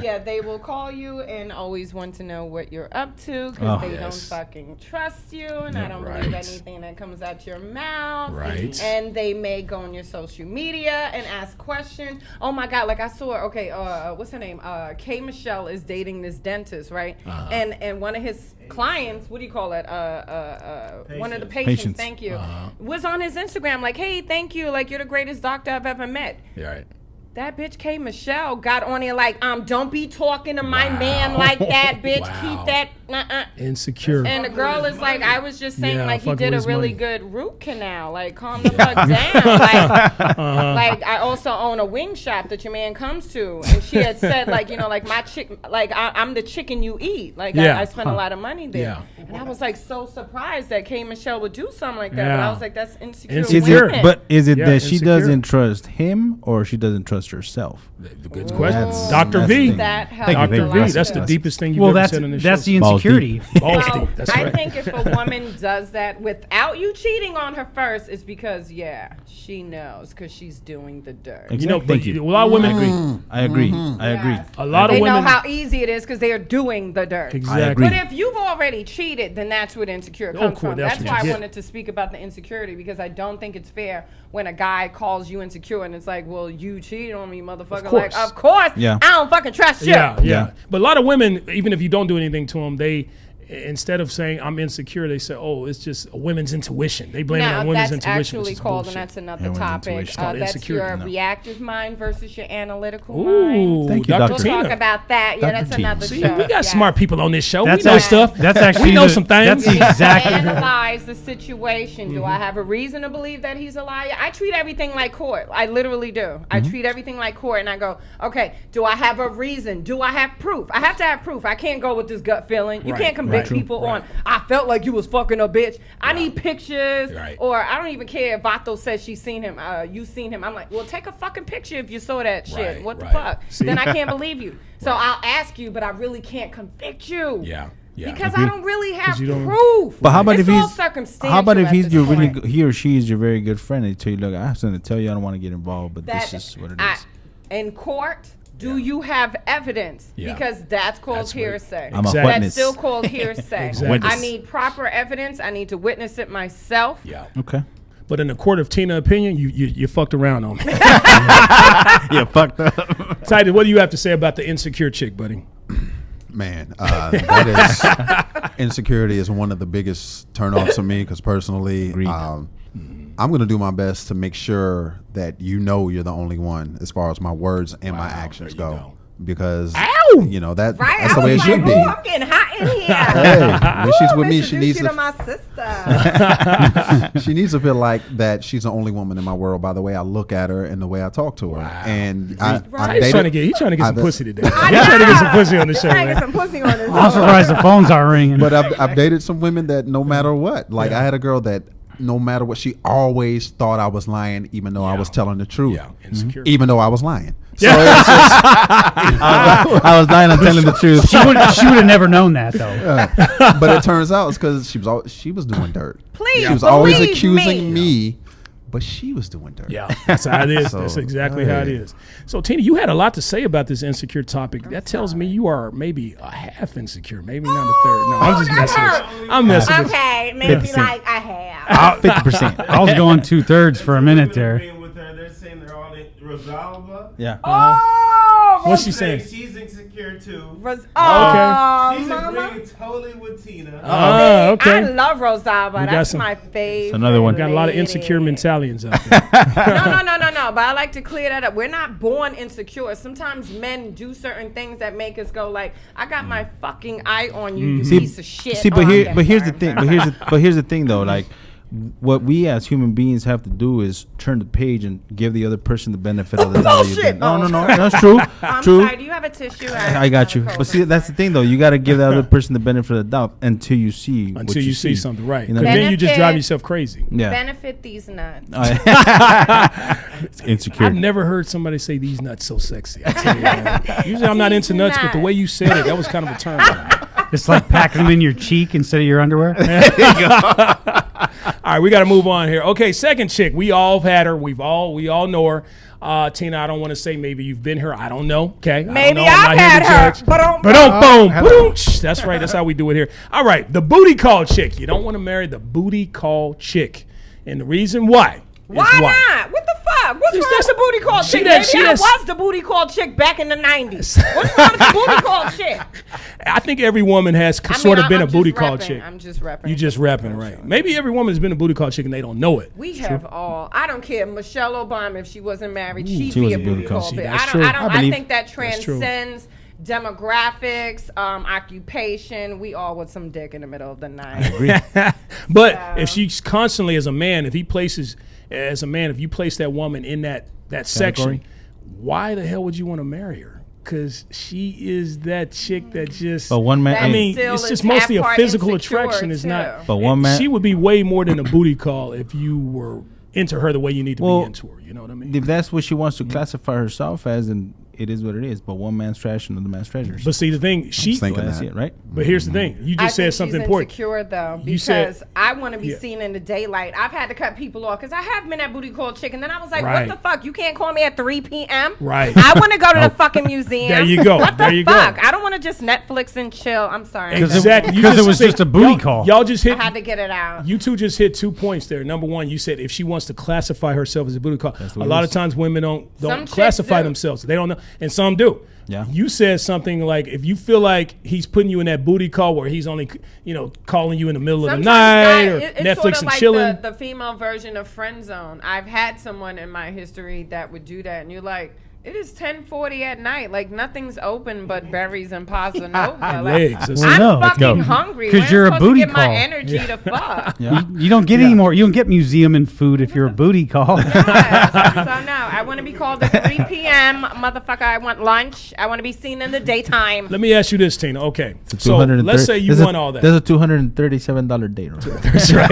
Yeah, they will call you and always want to know what you're up to, because they don't fucking trust you, and I don't believe anything that comes out your mouth. Right. And they may go on your social media and ask questions. Oh my God, like I saw, what's her name? K. Michelle is dating this dentist, right? And one of his clients, what do you call it? One of the patients. Thank you. Was on his Instagram like, hey, thank you, like you're the greatest doctor I've ever met. Yeah, right. That bitch K. Michelle got on there like, don't be talking to my man like that, bitch. Keep that. Insecure. And the girl is like, I was just saying, like, he did a really good root canal. Like, calm the fuck down. Like I also own a wing shop that your man comes to. And she had said, like, like my chick, like, I'm the chicken you eat. Like, I spent a lot of money there. Yeah. And I was like so surprised that K. Michelle would do something like that. But I was like, that's insecure. Is it that she insecure. doesn't trust him, or she doesn't trust herself? Good question. That's- Dr. that's V. the thing. Dr. V. That's the deepest thing you've ever said on this show. That's the insecurity. Balls deep. That's I right. think if a woman does that without you cheating on her first, it's because, she knows, because she's doing the dirt. Exactly. A lot of women I agree. I agree. A lot of They women know how easy it is because they are doing the dirt. Exactly. But if you've already cheated, then that's what insecure comes cool. from. That's why I wanted to speak about the insecurity, because I don't think it's fair when a guy calls you insecure and it's like, well, you cheated on me, motherfucker. course. Like, of course. Yeah. I don't fucking trust you. Yeah. But a lot of women, even if you don't do anything to them, they, instead of saying I'm insecure, they say, oh, it's just a women's intuition. They blame it on women's intuition. That's actually called, bullshit. and that's another Women's topic. intuition. That's insecurity. your No. reactive mind versus your analytical Ooh, mind. Thank you, Dr. Dr. We'll talk Tina. about that. Yeah, Dr. that's Tina. another See, show. we got smart people on this show. That's we know act- stuff. That's actually we know some things. That's exactly. Analyze the situation. Do I have a reason to believe that he's a liar? I treat everything like court. I literally do. I treat everything like court, and I go, okay, do I have a reason? Do I have proof? I have to have proof. I can't go with this gut feeling. You can't convict people on, I felt like you was fucking a bitch. I need pictures, or I don't even care if Vato says she's seen him, you seen him. I'm like, well, take a fucking picture if you saw that shit. What the fuck? Then I can't believe you. So I'll ask you, but I really can't convict you. Yeah. Because I don't really have 'Cause you don't- proof. But how about It's if all he's circumstantial how about if at he's this your really point. he or she is your very good friend? They tell you, look, I have something to tell you. I don't want to get involved, but this is what it is. In court, do you have evidence? Yeah. Because that's called That's what- hearsay. I'm a Exactly. witness. That's still called hearsay. Exactly. I need proper evidence. I need to witness it myself. Yeah. Okay. But in the court of Tina opinion, you fucked around on me. Yeah, fucked up. Titus, what do you have to say about the insecure chick, buddy? Man, that is insecurity is one of the biggest turnoffs of me, because personally, I'm going to do my best to make sure that you're the only one as far as my words and my actions go. because Ow! you know that's Right? the way it should be. I'm getting hot in here. Hey, when she's with me, she needs you to to. my sister. She needs to feel like that she's the only woman in my world by the way I look at her and the way I talk to her. And I He's trying to get some pussy today. He's trying to get some pussy on the show. Trying to Man. get some pussy on this. I'm surprised the phones aren't ringing. But I've dated some women that no matter what, like I had a girl that no matter what, she always thought I was lying, even though I was telling the truth. Yeah, insecure. Even though I was lying. So it's just, I was lying on telling the truth. She would have never known that though. but it turns out it's because she was doing dirt. Please, She was always believe accusing me, but she was doing dirt. Yeah, that's how it is. So, That's exactly how it is. So, Tina, you had a lot to say about this insecure topic. That tells me you are maybe a half insecure, maybe not a third. No, I'm just messing with you. I'm messing with you. Okay, maybe 50%. like I have. 50%. I was going 2/3 for a minute there. With her, they're saying they're all in Rosalba. Yeah. Oh, What's she saying? She's insecure too. Ros- Okay. oh, She's mama. agreeing totally with Tina. Oh, okay. I love Rosalba. got That's some- my favorite. another one. Got a lot of insecure lady. mentalians out there. No. But I like to clear that up. We're not born insecure. Sometimes men do certain things that make us go like, "I got my fucking eye on you, you piece of shit." See, Oh, but I'm here's the sorry, thing. I'm sorry. But here's the thing though. Like, what we as human beings have to do is turn the page and give the other person the benefit of the doubt. Bullshit. No, that's true. I'm True. sorry. Do you have a tissue? I got you. But see, that's the thing though. You got to give the other person the benefit of the doubt until you see. what Until you see something, right. You know Because what I mean? then you just drive Benefit. yourself crazy. Yeah. Benefit these nuts. It's insecure. I've never heard somebody say these nuts so sexy. I tell you, man. Usually I'm not into nuts, but the way you said it, that was kind of a turn on. It's like packing them in your cheek instead of your underwear. All right, we got to move on here. Okay, second chick. We all have had her. We all know her. Tina, I don't want to say maybe you've been her. I don't know. Okay. Maybe I'm I've not here had to her. judge. But Boom. That's right. That's how we do it here. All right, the booty call chick. You don't want to marry the booty call chick. And the reason why. why not? What the fuck? What's wrong with the booty call chick? Maybe I was the booty call chick back in the 90s. What's wrong with the booty call chick? I think every woman has sort of been a I'm booty just call repping. chick. I'm just repping. You just repping, right? Maybe every woman has been a booty call chick and they don't know it. We have all. I don't care. Michelle Obama, if she wasn't married, she'd she be was a a booty booty call. call bitch. That's I true. don't. I believe- think that That's true. transcends demographics, occupation. We all with some dick in the middle of the night. But if she's constantly as a man, if you place that woman in that section, why the hell would you want to marry her? Because she is that chick that just. But one man. That I mean, still it's is just mostly a half-part physical insecure, attraction. It's too. not. But one man. She would be way more than a booty call if you were into her the way you need to Well, be into her. You know what I mean? If that's what she wants to classify herself as, then it is what it is. But one man's trash, another man's treasures. But see, the thing, she. thinking So that's that. it, right? But here's the thing. You I just said think something she's important. insecure though, You because said- I want to be Yeah. seen in the daylight. I've had to cut people off because I have been at booty call chick, and then I was like, Right. "What the fuck? You can't call me at 3 p.m." Right. I want to go to the fucking museum. There you go. What the There you go. fuck? I don't want to just Netflix and chill. I'm sorry. Exactly. You because it was said- just a booty y'all- call. Y'all just I hit. had to get it out. You two just hit 2 points there. Number one, you said if she wants to classify herself as a booty call, a lot of times women Some don't chicks classify do. themselves. They don't know, and some do. Yeah. You said something like if you feel like he's putting you in that booty call where he's only calling you in the middle of the night or it's Netflix sort of and like chilling. the female version of friend zone. I've had someone in my history that would do that, and you're like, it is 10:40 at night. Like nothing's open but berries and pasta nova. Like, Legs. That's I'm No, let's fucking go. hungry. 'Cause Where you're am a I supposed booty to get my call. energy to fuck. Yeah. You don't get any more. You don't get museum and food if you're a booty call. Yes. So no, I want to be called at 3 p.m. Motherfucker, I want lunch. I want to be seen in the daytime. Let me ask you this, Tina. Okay, It's so 230 let's say you there's want all that. There's a $237 date. Right? That's right.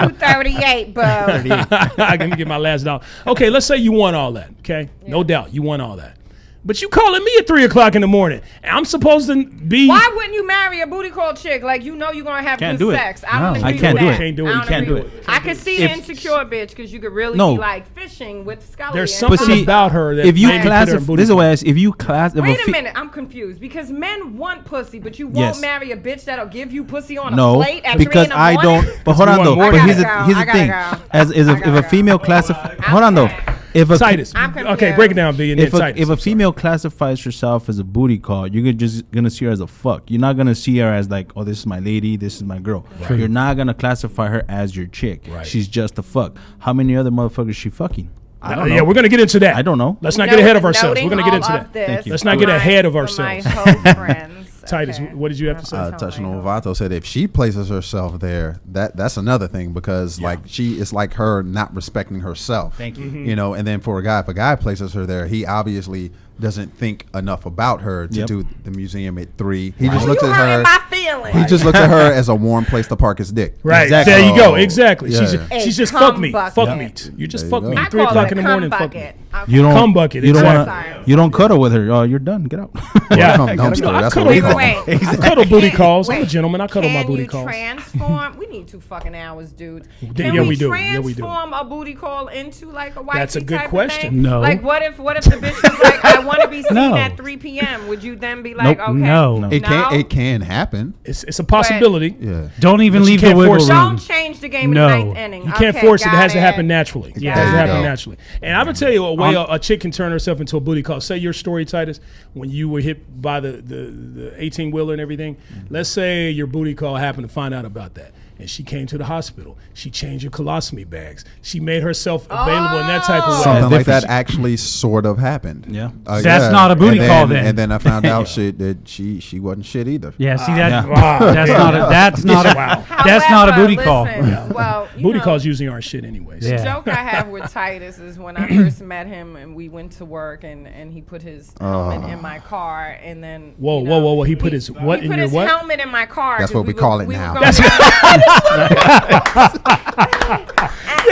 238, bro. I can get my last dollar. Okay, let's say you want all that. Okay, no doubt you want all that. But you calling me at 3 o'clock in the morning, and I'm supposed to be. Why wouldn't you marry a booty call chick? Like you know you're gonna have Can't good do it. sex. I don't No. agree I can't with do that. it. Can't do it. I You don't can't agree do with it. I could see the If- insecure bitch because you could really No. be like fishing with Scully. There's and something But see, about her that if you maybe put her in classify, booty this is call. what I ask. If you class, Wait a minute, I'm confused because men want pussy, but you won't Yes. marry a bitch that'll give you pussy on a No, plate at 3 because in the I morning? don't. But hold You on want though. more? But I here's gotta the go. I thing. gotta go. As if gotta a go. female classify, hold on though. If a Titus. I'm Okay, confused. break it down, B, and then if a, Titus. if a I'm sorry. female classifies herself as a booty call, you're just gonna see her as a fuck. You're not gonna see her as like, oh, this is my lady, this is my girl. Right. You're not gonna classify her as your chick. Right. She's just a fuck. How many other motherfuckers she fucking? I don't know. Yeah, we're going to get into that. I don't know. Let's not get ahead of ourselves. We're going to get into that. Thank you. Let's not get ahead of My ourselves. whole friends. Titus, Okay. what did you have to say? Touching on Vato said if she places herself there, that's another thing because like it's like her not respecting herself. Thank you. You know, and then for a guy, if a guy places her there, he obviously doesn't think enough about her to do the museum at 3. He just looks You at her. hurting my feelings. He just looks at her as a warm place to park his dick. Right. Exactly. There you go. Oh, Exactly. yeah. She's just A fuck cum meat. bucket. Fuck meat. You just There fuck you meat. go. I 3 call o'clock it in a the morning. cum Fuck meat. bucket. You don't Cum bucket, You don't exactly. want to. You don't cuddle with her. Oh, you're done. Get out. Yeah. Come You dumpster. know, I've That's cuddled- what we Wait, call wait, it. wait. I've cuddled booty calls. I'm a Wait. gentleman. I cuddle my booty Can calls. you transform? We need 2 fucking hours, dudes. Can Yeah, we we do. Yeah, we do. transform a booty call into like a wifey That's a good type of question. thing? No. Like what if the bitch was like, I want to be seen No. at 3 p.m. Would you then be like, Nope. okay? No. It can happen. It's a possibility. Yeah. Don't even But you leave the can't wiggle force it. room. Don't change the game No. in the 9th inning. You can't Okay, force it. It got has to happen naturally. Yeah. It has to There you happen go. naturally. And I'm gonna tell you a way a chick can turn herself into a booty call. Say your story, Titus, when you were hit by the 18-wheeler and everything. Let's say your booty call happened to find out about that. And she came to the hospital. She changed your colostomy bags. She made herself available in that type of way. Something like different. that actually sort of happened. Yeah. That's not a booty And call then. And then I found out shit that she wasn't shit either. Yeah, see that? Wow. That's Yeah. not a. That's not a. Wow. That's not a However, booty call. listen, well, you Booty know, calls usually aren't shit anyways. Yeah. The joke I have with Titus is when I first met him and we went to work and he put his helmet in my car and then Whoa. He put his what he in put your his what? helmet in my car. That's 'cause what we call it now.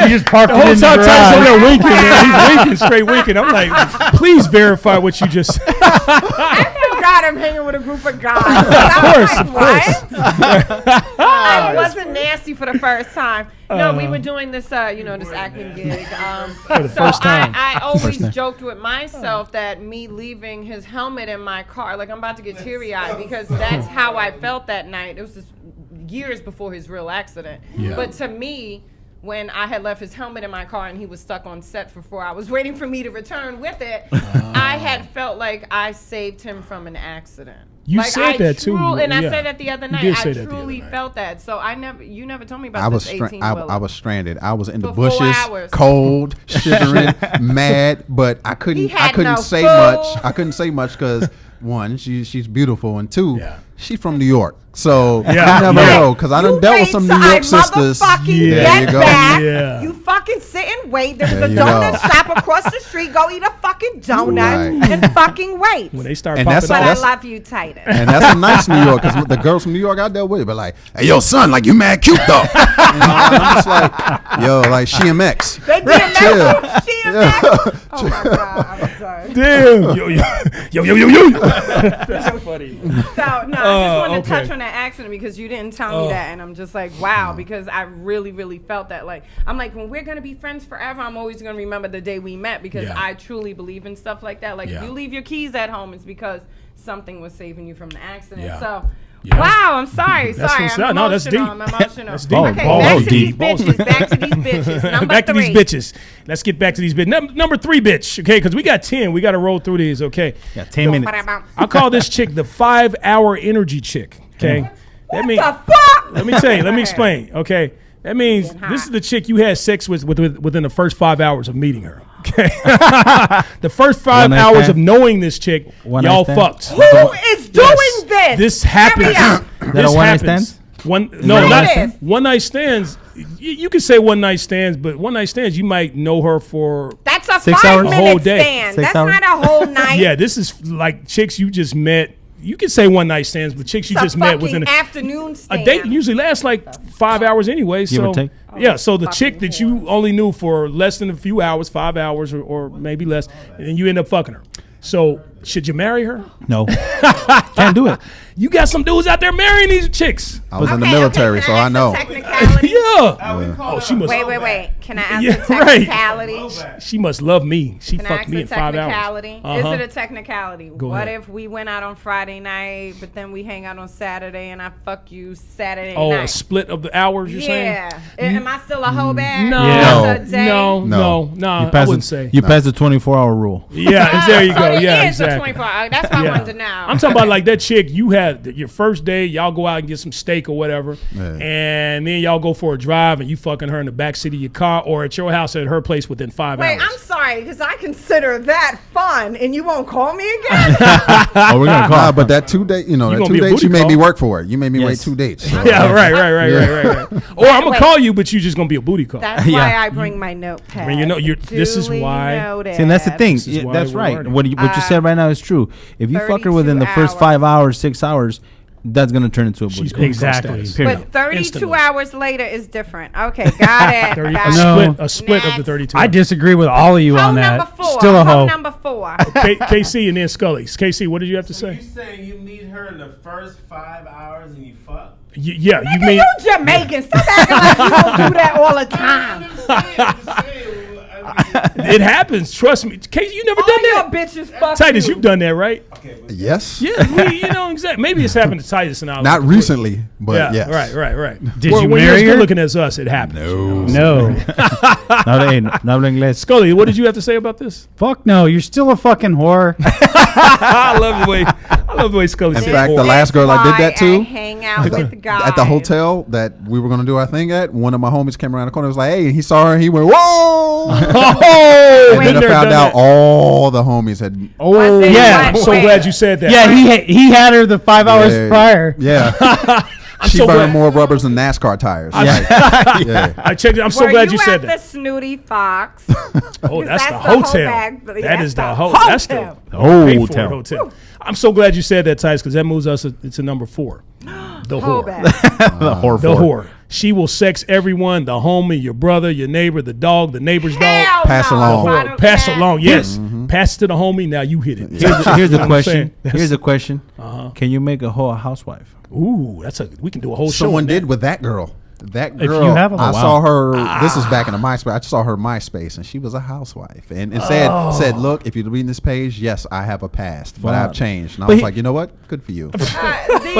You just parked The it whole in the time Titus over garage. there winking, man. He's winking, straight winking. I'm like, please verify what you just said. I thank God I'm hanging with a group of guys. Of course. I wasn't nasty for the first time. No, we were doing this, this acting gig. For the first time. I always joked with myself that me leaving his helmet in my car, like I'm about to get teary-eyed because that's how I felt that night. It was just years before his real accident. Yeah. But to me, when I had left his helmet in my car and he was stuck on set for 4 hours waiting for me to return with it, I had felt like I saved him from an accident. You like said that too. And I Yeah. said that the other You night. did say I that the other truly night. felt that. So you never told me about I was this 18 I was stranded. I was in the For 4 bushes, hours. cold, shivering, mad, but I couldn't had no say food. much. I couldn't say much because one, she's beautiful, and two, Yeah. she's from New York. So Yeah. you never Yeah. know because I done You dealt with wait some till New I York sisters. motherfucking Yeah. There you get go. back. Yeah. You fucking sit and wait. There's There a you donut go. shop across the street. Go eat a fucking donut Right. and fucking wait. When they start And popping that's- But out. I that's- love you, Titus. And that's a nice New York because the girls from New York I dealt with, but like, hey, yo, son, like you mad cute though. You know, and I'm just like, yo, like CMX. They did Chill. that. Oh my God, I'm sorry. Damn. Yo. That's funny. So no, I just wanted to okay. touch on that accident because you didn't tell me that, and I'm just like, wow, because I really, really felt that. Like, I'm like, when we're gonna be friends forever, I'm always gonna remember the day we met because Yeah. I truly believe in stuff like that. Like, Yeah. if you leave your keys at home, it's because something was saving you from the accident. Yeah. So. Yeah. Wow, I'm sorry. That's Sorry, what's I'm up. No, that's emotional. deep. I'm emotional. That's deep. Okay, Balls back to deep. these bitches. Back to these bitches. Number Back to 3. these bitches. Let's get back to these bitches. Number 3 bitch, okay? Because we got 10. We got to roll through these, okay? Yeah, 10 minutes. I call this chick the 5-hour energy chick, okay? That means, The fuck? let me tell you, let me explain, okay? That means this is the chick you had sex with within the first 5 hours of meeting her, okay? The first 5 One night hours stand? of knowing this chick, One y'all night stand? fucked. Who is doing Yes. this? This happens. Hurry up. That This a one night happens. stand? No, What not it is? one night stands. You can say one night stands, but one night stands you might know her for. That's a 6 hours? 5-minute A whole day. stand. 6 That's hours? not a whole night. Yeah, this is like chicks you just met. You can say one night stands, but chicks you It's a just met fucking within afternoon a stand. date usually lasts like 5 hours anyway. Give or So take. yeah, so the chick fucking that you only knew for less than a few hours, 5 hours or maybe less, and then you end up fucking her. So should you marry her? No. Can't do it. You got some dudes out there marrying these chicks. I was in the Okay, military, okay, so can I ask know. a technicality? Yeah. Oh, she must. Wait. Can I ask Yeah, a right. technicality? She must love me. She Can I fucked ask me a in 5 hours. technicality? Uh-huh. Is it a technicality? Go What ahead. if we went out on Friday night, but then we hang out on Saturday and I fuck you Saturday Oh, night? a split of the hours, you're saying? Yeah. Am I still a hoe bag? No, After a day? no, No. I You pass wouldn't the, say. You pass the 24-hour rule. Yeah, there you go. So it Yeah, is a exactly. 24 hour. That's what I Yeah. wanted to know. I'm talking about like that chick you had your first day, y'all go out and get some steak or whatever, Yeah. and then y'all go for a drive and you fucking her in the backseat of your car or at your house at her place within 5 Wait, hours. I'm sorry. right, because I consider that fun, and you won't call me again. Oh, we're gonna call. Nah, but that 2 date, that gonna 2 be a dates, booty you made call. me work for it. You made me wait Yes. 2 dates. So. Yeah, right. Or I'm gonna Wait. call you, but you just gonna be a booty call. That's Yeah. why I bring my notepad. Bring your note- this is Duly why- noted. See, and that's the thing. This is Yeah, why that's we're right. learning. What you said right now is true. If you fuck her within the 32 first 5 hours, 6 hours, that's gonna turn into a booty She's call. booty call Exactly. status. Period. But 32 Instantly. hours later is different. Okay, got it. 30 Back. No. a split of the Next. 32. I disagree with all of you Hoe on that. number 4. Still a Hoe hoe. number 4. KC and then Scully. KC, what did you have to So say? you saying you meet her in the first 5 hours and you fuck? Yeah, you Nigga, mean you Jamaican. Stop acting like you don't do that all the time. it happens. Trust me. KC, you never All done your that. bitches fuck Titus, you. you've done that, right? Yes. Yeah, exactly. Maybe it's happened to Titus and I. Not recently, but Yeah, yes. right. Did Well, you when you're marry as her? good looking as us, it happens. No. No inglés. Scully, what did you have to say about this? Fuck no. You're still a fucking whore. I love the way Scully In said fact, the whore. last girl I did that Why I to, hang out with guys. at the hotel that we were going to do our thing at, one of my homies came around the corner and was like, hey, he saw her and he went, whoa! Oh, And then I never found done out that. all the homies had. Oh, Was it yeah. I'm what? so Wait. glad you said that. Yeah, he had her the 5 hours prior. Yeah. She so burned glad- more rubbers than NASCAR tires. Yeah. I checked it. I'm so Were glad you at said the that. Snooty Fox? Oh, that's the that's the whole hotel. bag, but That that's is the the hotel. That's the hotel. paid for hotel. I'm so glad you said that, Titus, because that moves us. It's a number 4. The Whole whore. bag. The whore. The whore. She will sex everyone, the homie, your brother, your neighbor, the dog, the neighbor's dog. Hell Pass no. along. I Whore. don't- Pass that- along, yes. Pass it to the homie, now you hit it. Here's the I'm question. saying. Here's the question. Uh-huh. Can you make a hoe a housewife? Ooh, we can do a whole show. Someone on did that. with that girl. That If girl, you have a- I Oh, wow. saw her. This is back in the MySpace. I saw her MySpace, and she was a housewife, and it said, "Look, if you're reading this page, yes, I have a past, but I've Fuck. changed." And I But was he- like, you know what? Good for you. The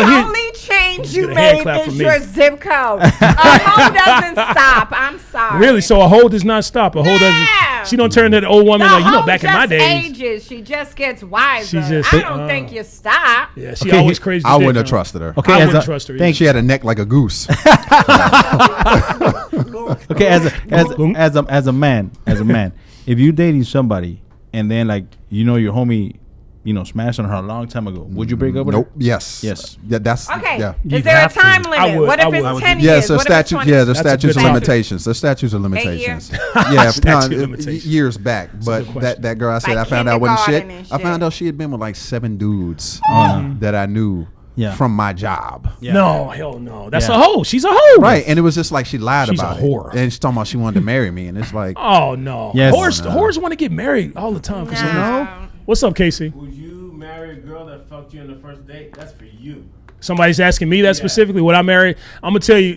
here- only change you get a hand made clap is from me. your zip code. A hoe doesn't stop. I'm sorry. Really? So a hoe does not stop. A hoe Yeah. doesn't. She don't turn to the old woman The like, hoe back in my just days. ages. She just gets wiser. She just- I don't think you stop. Yeah, she Okay, always crazy. I dick, wouldn't have huh? trusted her. Okay, I as wouldn't a, trust her. thank She had a neck like a goose. Okay, as a man, if you dating somebody and then like your homie, smashed on her a long time ago, would you break up with Nope. her? Yes. Yes. Yeah, that's Okay. yeah. Is there a have to. time I limit? would- What I if would. it's 10 Yes, years? there's What if it's statutes. 20? Yeah, there's That's a statutes good of topic. limitations. There's statutes of limitations. Yeah, Statute no, of limitations. years back. But good question. that girl, I said, Like I found out wasn't shit. kindergarten and I found shit. out she had been with like 7 dudes no. that I knew Yeah. from my job. Yeah. No, hell no. That's Yeah. a hoe. She's a hoe. Right, and it was just like she lied She's about a whore. it, and she's talking about she wanted to marry me, and it's like, Oh no. Yes. Whores want to get married all the time. 'Cause, No. What's up, Casey? Would you marry a girl that fucked you on the first date? That's for you. Somebody's asking me that specifically. Would I marry? I'm gonna tell you.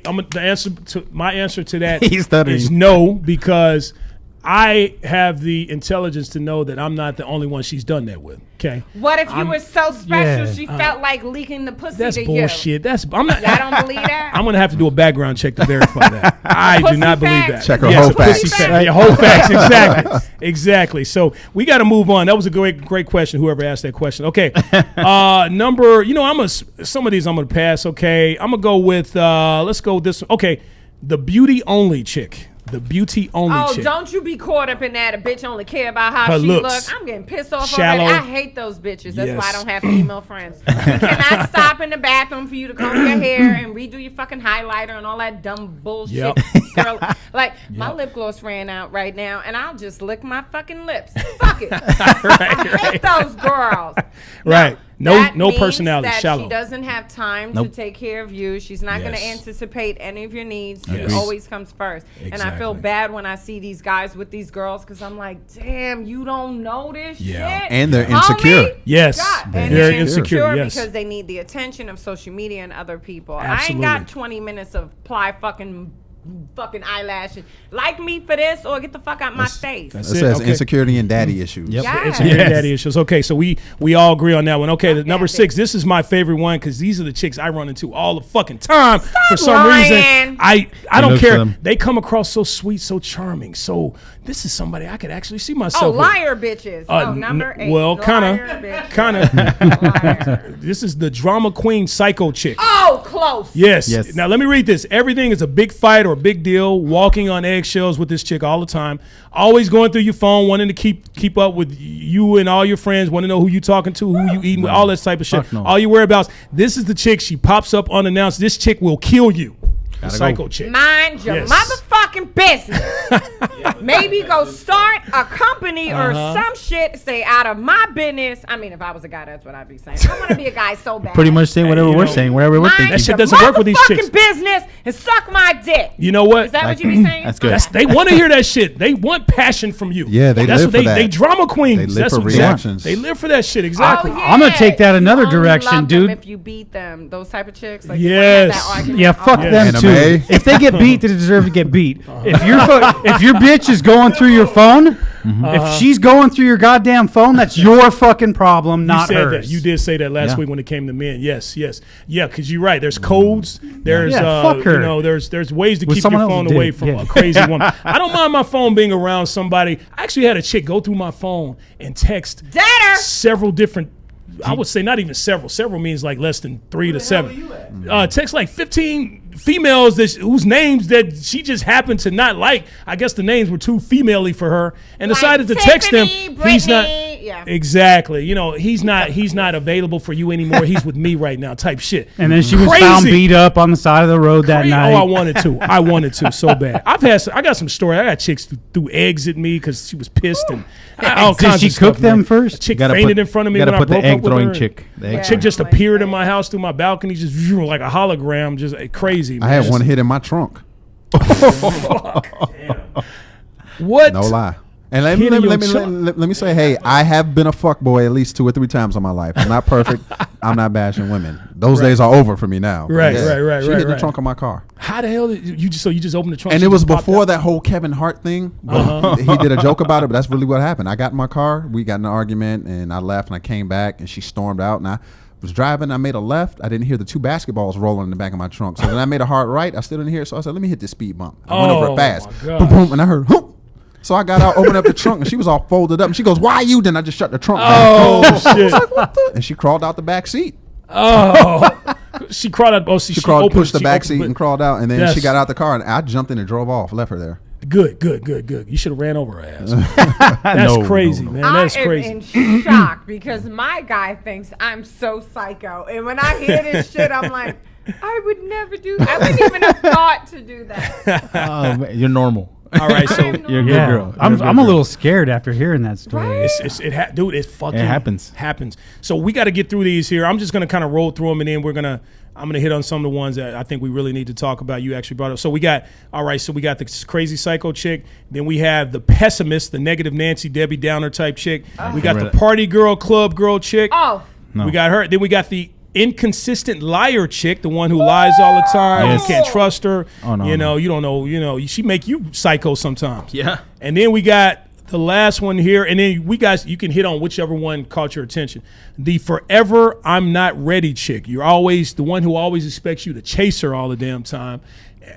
My answer to that He's stuttering. is no, because I have the intelligence to know that I'm not the only one she's done that with. Okay. What if you were so special yeah. she felt like leaking the pussy That's to bullshit. I'm not. you? I don't believe that. I'm gonna have to do a background check to verify that. I do Pussy not believe facts. that. Check her Yes, whole a pussy facts. fact. Yeah, whole facts. Exactly. Exactly. So we got to move on. That was a great question. Whoever asked that question. Okay. Number. Some of these I'm gonna pass. Okay. I'm gonna go with. Let's go with this one. Okay. The beauty only chick. The beauty only Oh, chick. don't you be caught up in that. A bitch only care about how Her she looks. looks. I'm getting pissed off Shallow. already. I hate those bitches. That's why I Yes. don't have female friends. You cannot stop in the bathroom for you to comb your hair and redo your fucking highlighter and all that dumb bullshit. Yep. Girl, like, my lip gloss ran out right now, and I'll just lick my fucking lips. Fuck it. I hate those girls. Right. That No means personality. that Shallow. She doesn't have time Nope. to take care of you. She's not going to Yes. anticipate any of your needs. She Yes. always comes first. And I feel Exactly. bad when I see these guys with these girls because I'm like, damn, you don't know this Yeah. shit. and they're Homie? insecure. Yes. God. And Very they're insecure. Yes. because they need the attention of social media and other people. I Absolutely. ain't got 20 minutes of ply fucking eyelashes. Like me for this or get the fuck out my face. That's It it. says Okay. insecurity and daddy issues. Yep. Yeah. It's daddy issues. Okay, so we all agree on that one. Okay, the Fuck number that 6. This is my favorite one because these are the chicks I run into all the fucking time. For some lying. reason, I don't look for care. them. They come across so sweet, so charming. So this is somebody I could actually see Oh, myself. with. liar bitches. Number 8. Well, Liar bitch. kind of. Liar. This is the drama queen psycho chick. Oh, Chloe close. Yes. Now let me read this. Everything is a big fight or a big deal. Walking on eggshells with this chick all the time. Always going through your phone, wanting to keep up with you and all your friends. Want to know who you talking to, who you eating with, all that type of shit. No. All you worry about. This is the chick. She pops up unannounced. This chick will kill you. Psycho chick. Mind your motherfucking business. Maybe go start a company or some shit. Stay out of my business. I mean, if I was a guy, that's what I'd be saying. I want to be a guy so bad. Pretty much saying whatever we're saying, whatever we're thinking. That shit doesn't work with these chicks. Business and suck my dick. You know what? Is that what you be saying? That's good. They want to hear that shit. They want passion from you. Yeah, they that's live what for that. They drama queens. They live That's for what they want. reactions. They live for that shit. Exactly. Oh, yeah. I'm gonna take that another You only direction, love dude. them if you beat them, those type of chicks. Like Yes. Yeah, fuck them Anime. too. If they get beat, they deserve to get beat. If your bitch is going through your phone, if she's going through your goddamn phone, that's your fucking problem, not you said hers. that. You did say that last week when it came to men. Yes. Yeah, because you're right. There's codes. There's fuck her. You know, there's ways to With keep your someone else's phone dick. away from Yeah. a crazy woman. I don't mind my phone being around somebody. I actually had a chick go through my phone and text Deader. several different. I would say not even several. Several means like less than 3 to 7. Text like 15 females whose names that she just happened to not like. I guess the names were too female-y for her, and Like decided to text them. Tiffany, He's not Brittany, yeah. exactly. You know, he's not available for you anymore. He's with me right now. Type shit. And then she was Crazy. found beat up on the side of the road that Crazy. night. Oh, I wanted to so bad. I got some story. I got chicks who threw eggs at me because she was pissed and all Did kinds she of stuff, cook them man. first? A chick Gotta fainted put- in front of me gotta when I put the broke egg up with throwing her. chick. The egg A chick just Oh my appeared in God. my house through my balcony, just like a hologram, just crazy. I Man. had one hit in my trunk. What? No lie. And let Hit in your me say, hey, I have been a fuckboy at least 2 or 3 times in my life. I'm not perfect. I'm not bashing women. Those days are over for me now. But Right. She hit in the Right. trunk of my car. How the hell did you just opened the trunk? And she it was just popped before out? that whole Kevin Hart thing. But he did a joke about it, but that's really what happened. I got in my car, we got in an argument, and I left, and I came back, and she stormed out, and I was driving, I made a left, I didn't hear the 2 basketballs rolling in the back of my trunk. So then I made a hard right, I still didn't hear it, so I said, let me hit this speed bump. I went over it fast. my Boom, boom, and I heard, whoop. So I got out, opened up the trunk, and she was all folded up, and she goes, why you? Then I just shut the trunk down. Oh shit! And she crawled out the back seat. Oh, she crawled out. Oh, She crawled, opened- pushed the she back opened- seat and crawled out, and then Yes. she got out the car, and I jumped in and drove off, left her there. Good. You should have ran over her ass. That's crazy, man. That's I crazy. am in shock because my guy thinks I'm so psycho. And when I hear this shit, I'm like, I would never do that. I wouldn't even have thought to do that. Oh, man, you're normal. All right, so I'm You're a good Yeah, girl. I'm a little scared after hearing that story. Right? dude, it fucking It happens. Happens. So we got to get through these here. I'm just gonna kind of roll through them, and then I'm gonna hit on some of the ones that I think we really need to talk about. You actually brought up. So we got the crazy psycho chick. Then we have the pessimist, the negative Nancy, Debbie Downer type chick. We got the party girl, club girl chick. Oh, No. We got her. Then we got the inconsistent liar chick, the one who lies all the time. Yes. You can't trust her. Oh, no, you know, no. you don't know. You know, she make you psycho sometimes. Yeah. And then we got the last one here, and then you can hit on whichever one caught your attention. The forever I'm not ready chick. You're always the one who always expects you to chase her all the damn time.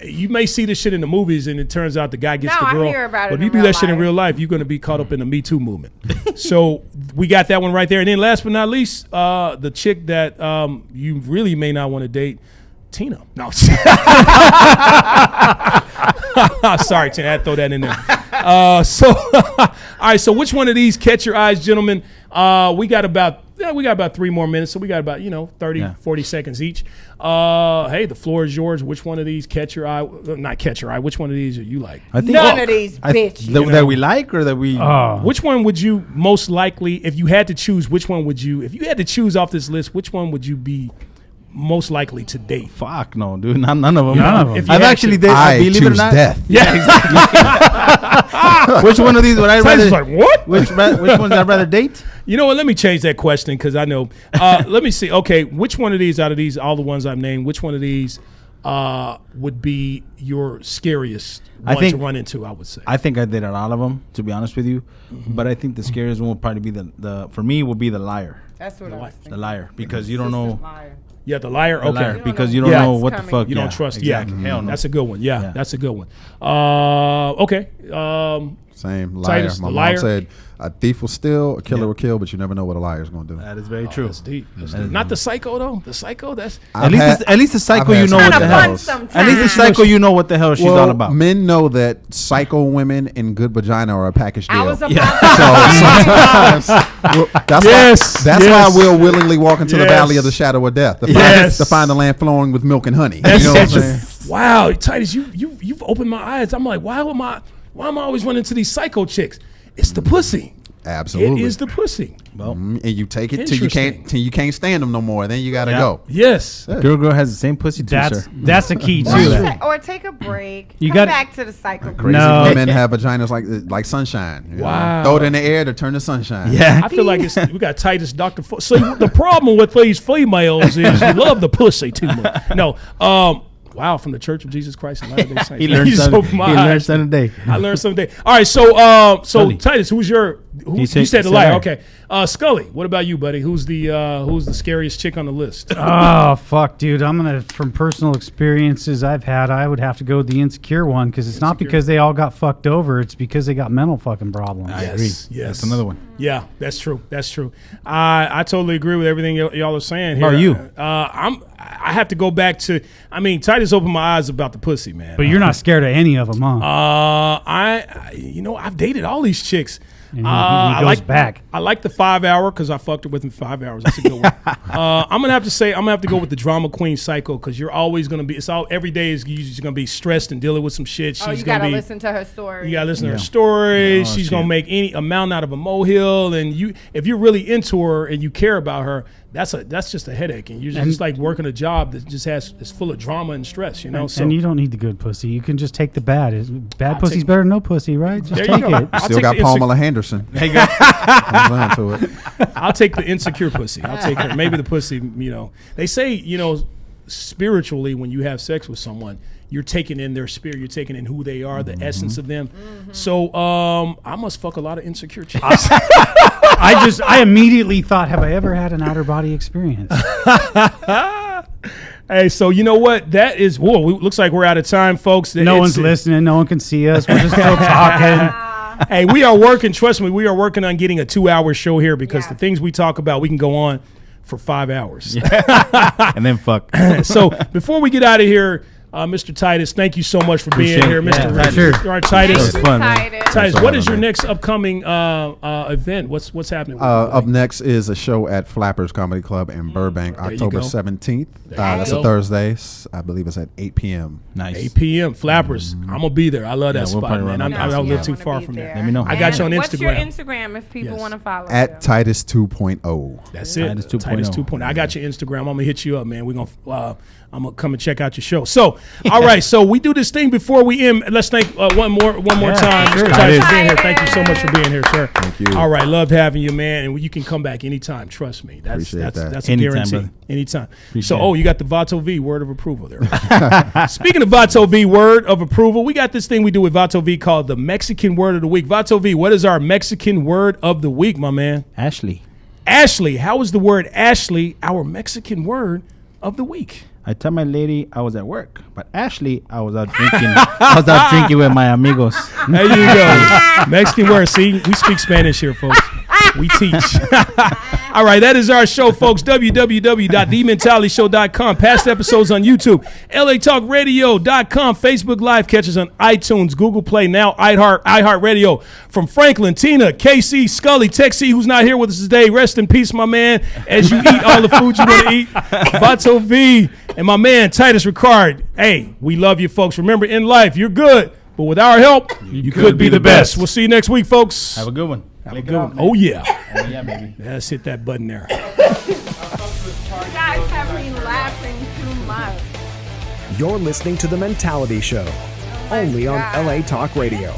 You may see this shit in the movies, and it turns out the guy gets No, the I girl. hear about it but if in you do real that shit in life. real life, you're going to be caught up in the Me Too movement. So we got that one right there. And then last but not least, the chick that you really may not want to date, Tina. No. Sorry, Tina. I had to throw that in there. All right. So which one of these catch your eyes, gentlemen? We got about 3 more minutes, so we got about 30, 40 seconds each. Hey, the floor is yours. Which one of these catch your eye? Not catch your eye. Which one of these are you like? I think none of these bitches. that we like or that we. Which one would you most likely, if you had to choose, if you had to choose off this list, which one would you be most likely to date? Fuck no, dude. None of them. None of them. If you I've had actually to. dated. I Believe it or choose not. death. Yeah, exactly. Which one of these would I Tyson's rather? like, what? Which ones I'd rather date? You know what? Let me change that question because I know. Let me see. Okay, which one of these out of these, all the ones I've named, which one of these would be your scariest one to run into? I would say. I think I did a lot of them, to be honest with you. But I think the scariest one would probably be the for me will be the liar. That's what I was thinking. The liar, because you don't know. Liar. Yeah, the liar. The Okay. liar, don't because know you don't what's know what the coming. fuck. You don't trust. Exactly. Yeah, Hell no. That's a good one. Yeah, Yeah. that's a good one. Okay. Same. Liar. Titus, My the mom liar. said a thief will steal, a killer will kill, but you never know what a liar's going to do. That is very true. That's deep. That's deep. Not the psycho though. The psycho. That's At least the psycho, you know I've what had the some hell. of those. At least the psycho, you know what the hell she's all about. Men know that psycho women and good vagina are a package deal. I was about So sometimes that's why we'll willingly walk into the valley of the shadow of death to find the land flowing with milk and honey. You know what I'm saying? Wow, Titus, you've opened my eyes. I'm like, why am I always running into these psycho chicks? It's the pussy. Absolutely, it is the pussy. Well, and you take it till you can't stand them no more. Then you gotta go. Yes, girl has the same pussy too, sir. That's the key too. Or take a break. You Come back to the cycle. Crazy women have vaginas like sunshine. You know? Throw it in the air to turn to sunshine. Yeah, I feel like we got Titus, Dr. So the problem with these females is you love the pussy too much. No, wow, from the Church of Jesus Christ of Latter-day Saints. He learned something today. I learned something today. All right, so Titus, you said the liar. Okay, Scully, what about you, buddy? Who's the scariest chick on the list? Oh fuck, dude! From personal experiences I've had, I would have to go with the insecure one because it's not because they all got fucked over; it's because they got mental fucking problems. I agree. Yes, that's another one. Yeah, that's true. That's true. I totally agree with everything y'all are saying here. How are you? I have to go back to. I mean, Titus opened my eyes about the pussy, man. But you're not scared of any of them, huh? I've dated all these chicks. He goes back. I like the 5 hour because I fucked her within 5 hours. That's a good one. I'm gonna have to go with the drama queen psycho because you're always gonna be. Every day is usually gonna be stressed and dealing with some shit. You gotta listen to her story. You gotta listen to her story. She's gonna make any amount out of a molehill, and if you're really into her and you care about her, that's just a headache, and you're just like working a job that just is full of drama and stress, you know. And you don't need the good pussy. You can just take the bad. Bad pussy's better than no pussy, right? Just take it. Still got Pamela Henderson. There you go. I'll take the insecure pussy. I'll take her. Maybe the pussy. You know, they say spiritually when you have sex with someone, you're taking in their spirit. You're taking in who they are, the essence of them. So I must fuck a lot of insecure chicks. I immediately thought, have I ever had an outer body experience? Hey, so you know what? That is, looks like we're out of time, folks. No one's listening. No one can see us. We're just still talking. Hey, we are working. Trust me, we are working on getting a 2-hour show here because the things we talk about, we can go on for 5 hours. And then fuck. So before we get out of here, Mr. Titus, thank you so much for being here, Mr. Titus. All right, Titus. Thank you, Titus. Titus, what is your next upcoming event? What's happening? Up next is a show at Flappers Comedy Club in Burbank, October 17th. That's a Thursday. I believe it's at 8 p.m. Nice. 8 p.m. Flappers. I'm gonna be there. I love that spot, man. I don't live too far from there. Let me know. I got you on Instagram. What's your Instagram if people want to follow At Titus 2.0. That's it. Titus 2.0. Titus 2.0. I got your Instagram. I'm gonna hit you up, man. I'm gonna come and check out your show. So, all right. So we do this thing before we end. Let's thank one more time. Sure. Titus for being here. Thank you so much for being here, sir. Thank you. All right, loved having you, man. And you can come back anytime. Trust me. That's a Anytime, guarantee. brother. Anytime. Appreciate So, you got the Vato V word of approval there. Speaking of Vato V word of approval, we got this thing we do with Vato V called the Mexican word of the week. Vato V, what is our Mexican word of the week, my man? Ashley. Ashley, how is the word Ashley our Mexican word of the week? I tell my lady I was at work, but Ashley, I was out drinking. I was out drinking with my amigos. There you go. Mexican word. See, we speak Spanish here, folks. We teach. All right, that is our show, folks. www.thementalityshow.com. Past episodes on YouTube. LATalkRadio.com. Facebook Live. Catch us on iTunes, Google Play, now iHeartRadio. From Franklin, Tina, KC, Scully, Texie, who's not here with us today. Rest in peace, my man, as you eat all the food you want to eat. Vato V and my man, Titus Ricard. Hey, we love you, folks. Remember, in life, you're good, but with our help, you could be the best. We'll see you next week, folks. Have a good one. Have a good one. Oh, yeah. Oh, yeah, baby. Let's hit that button there. You guys have me laughing too much. You're listening to The Mentality Show, only on LA Talk Radio.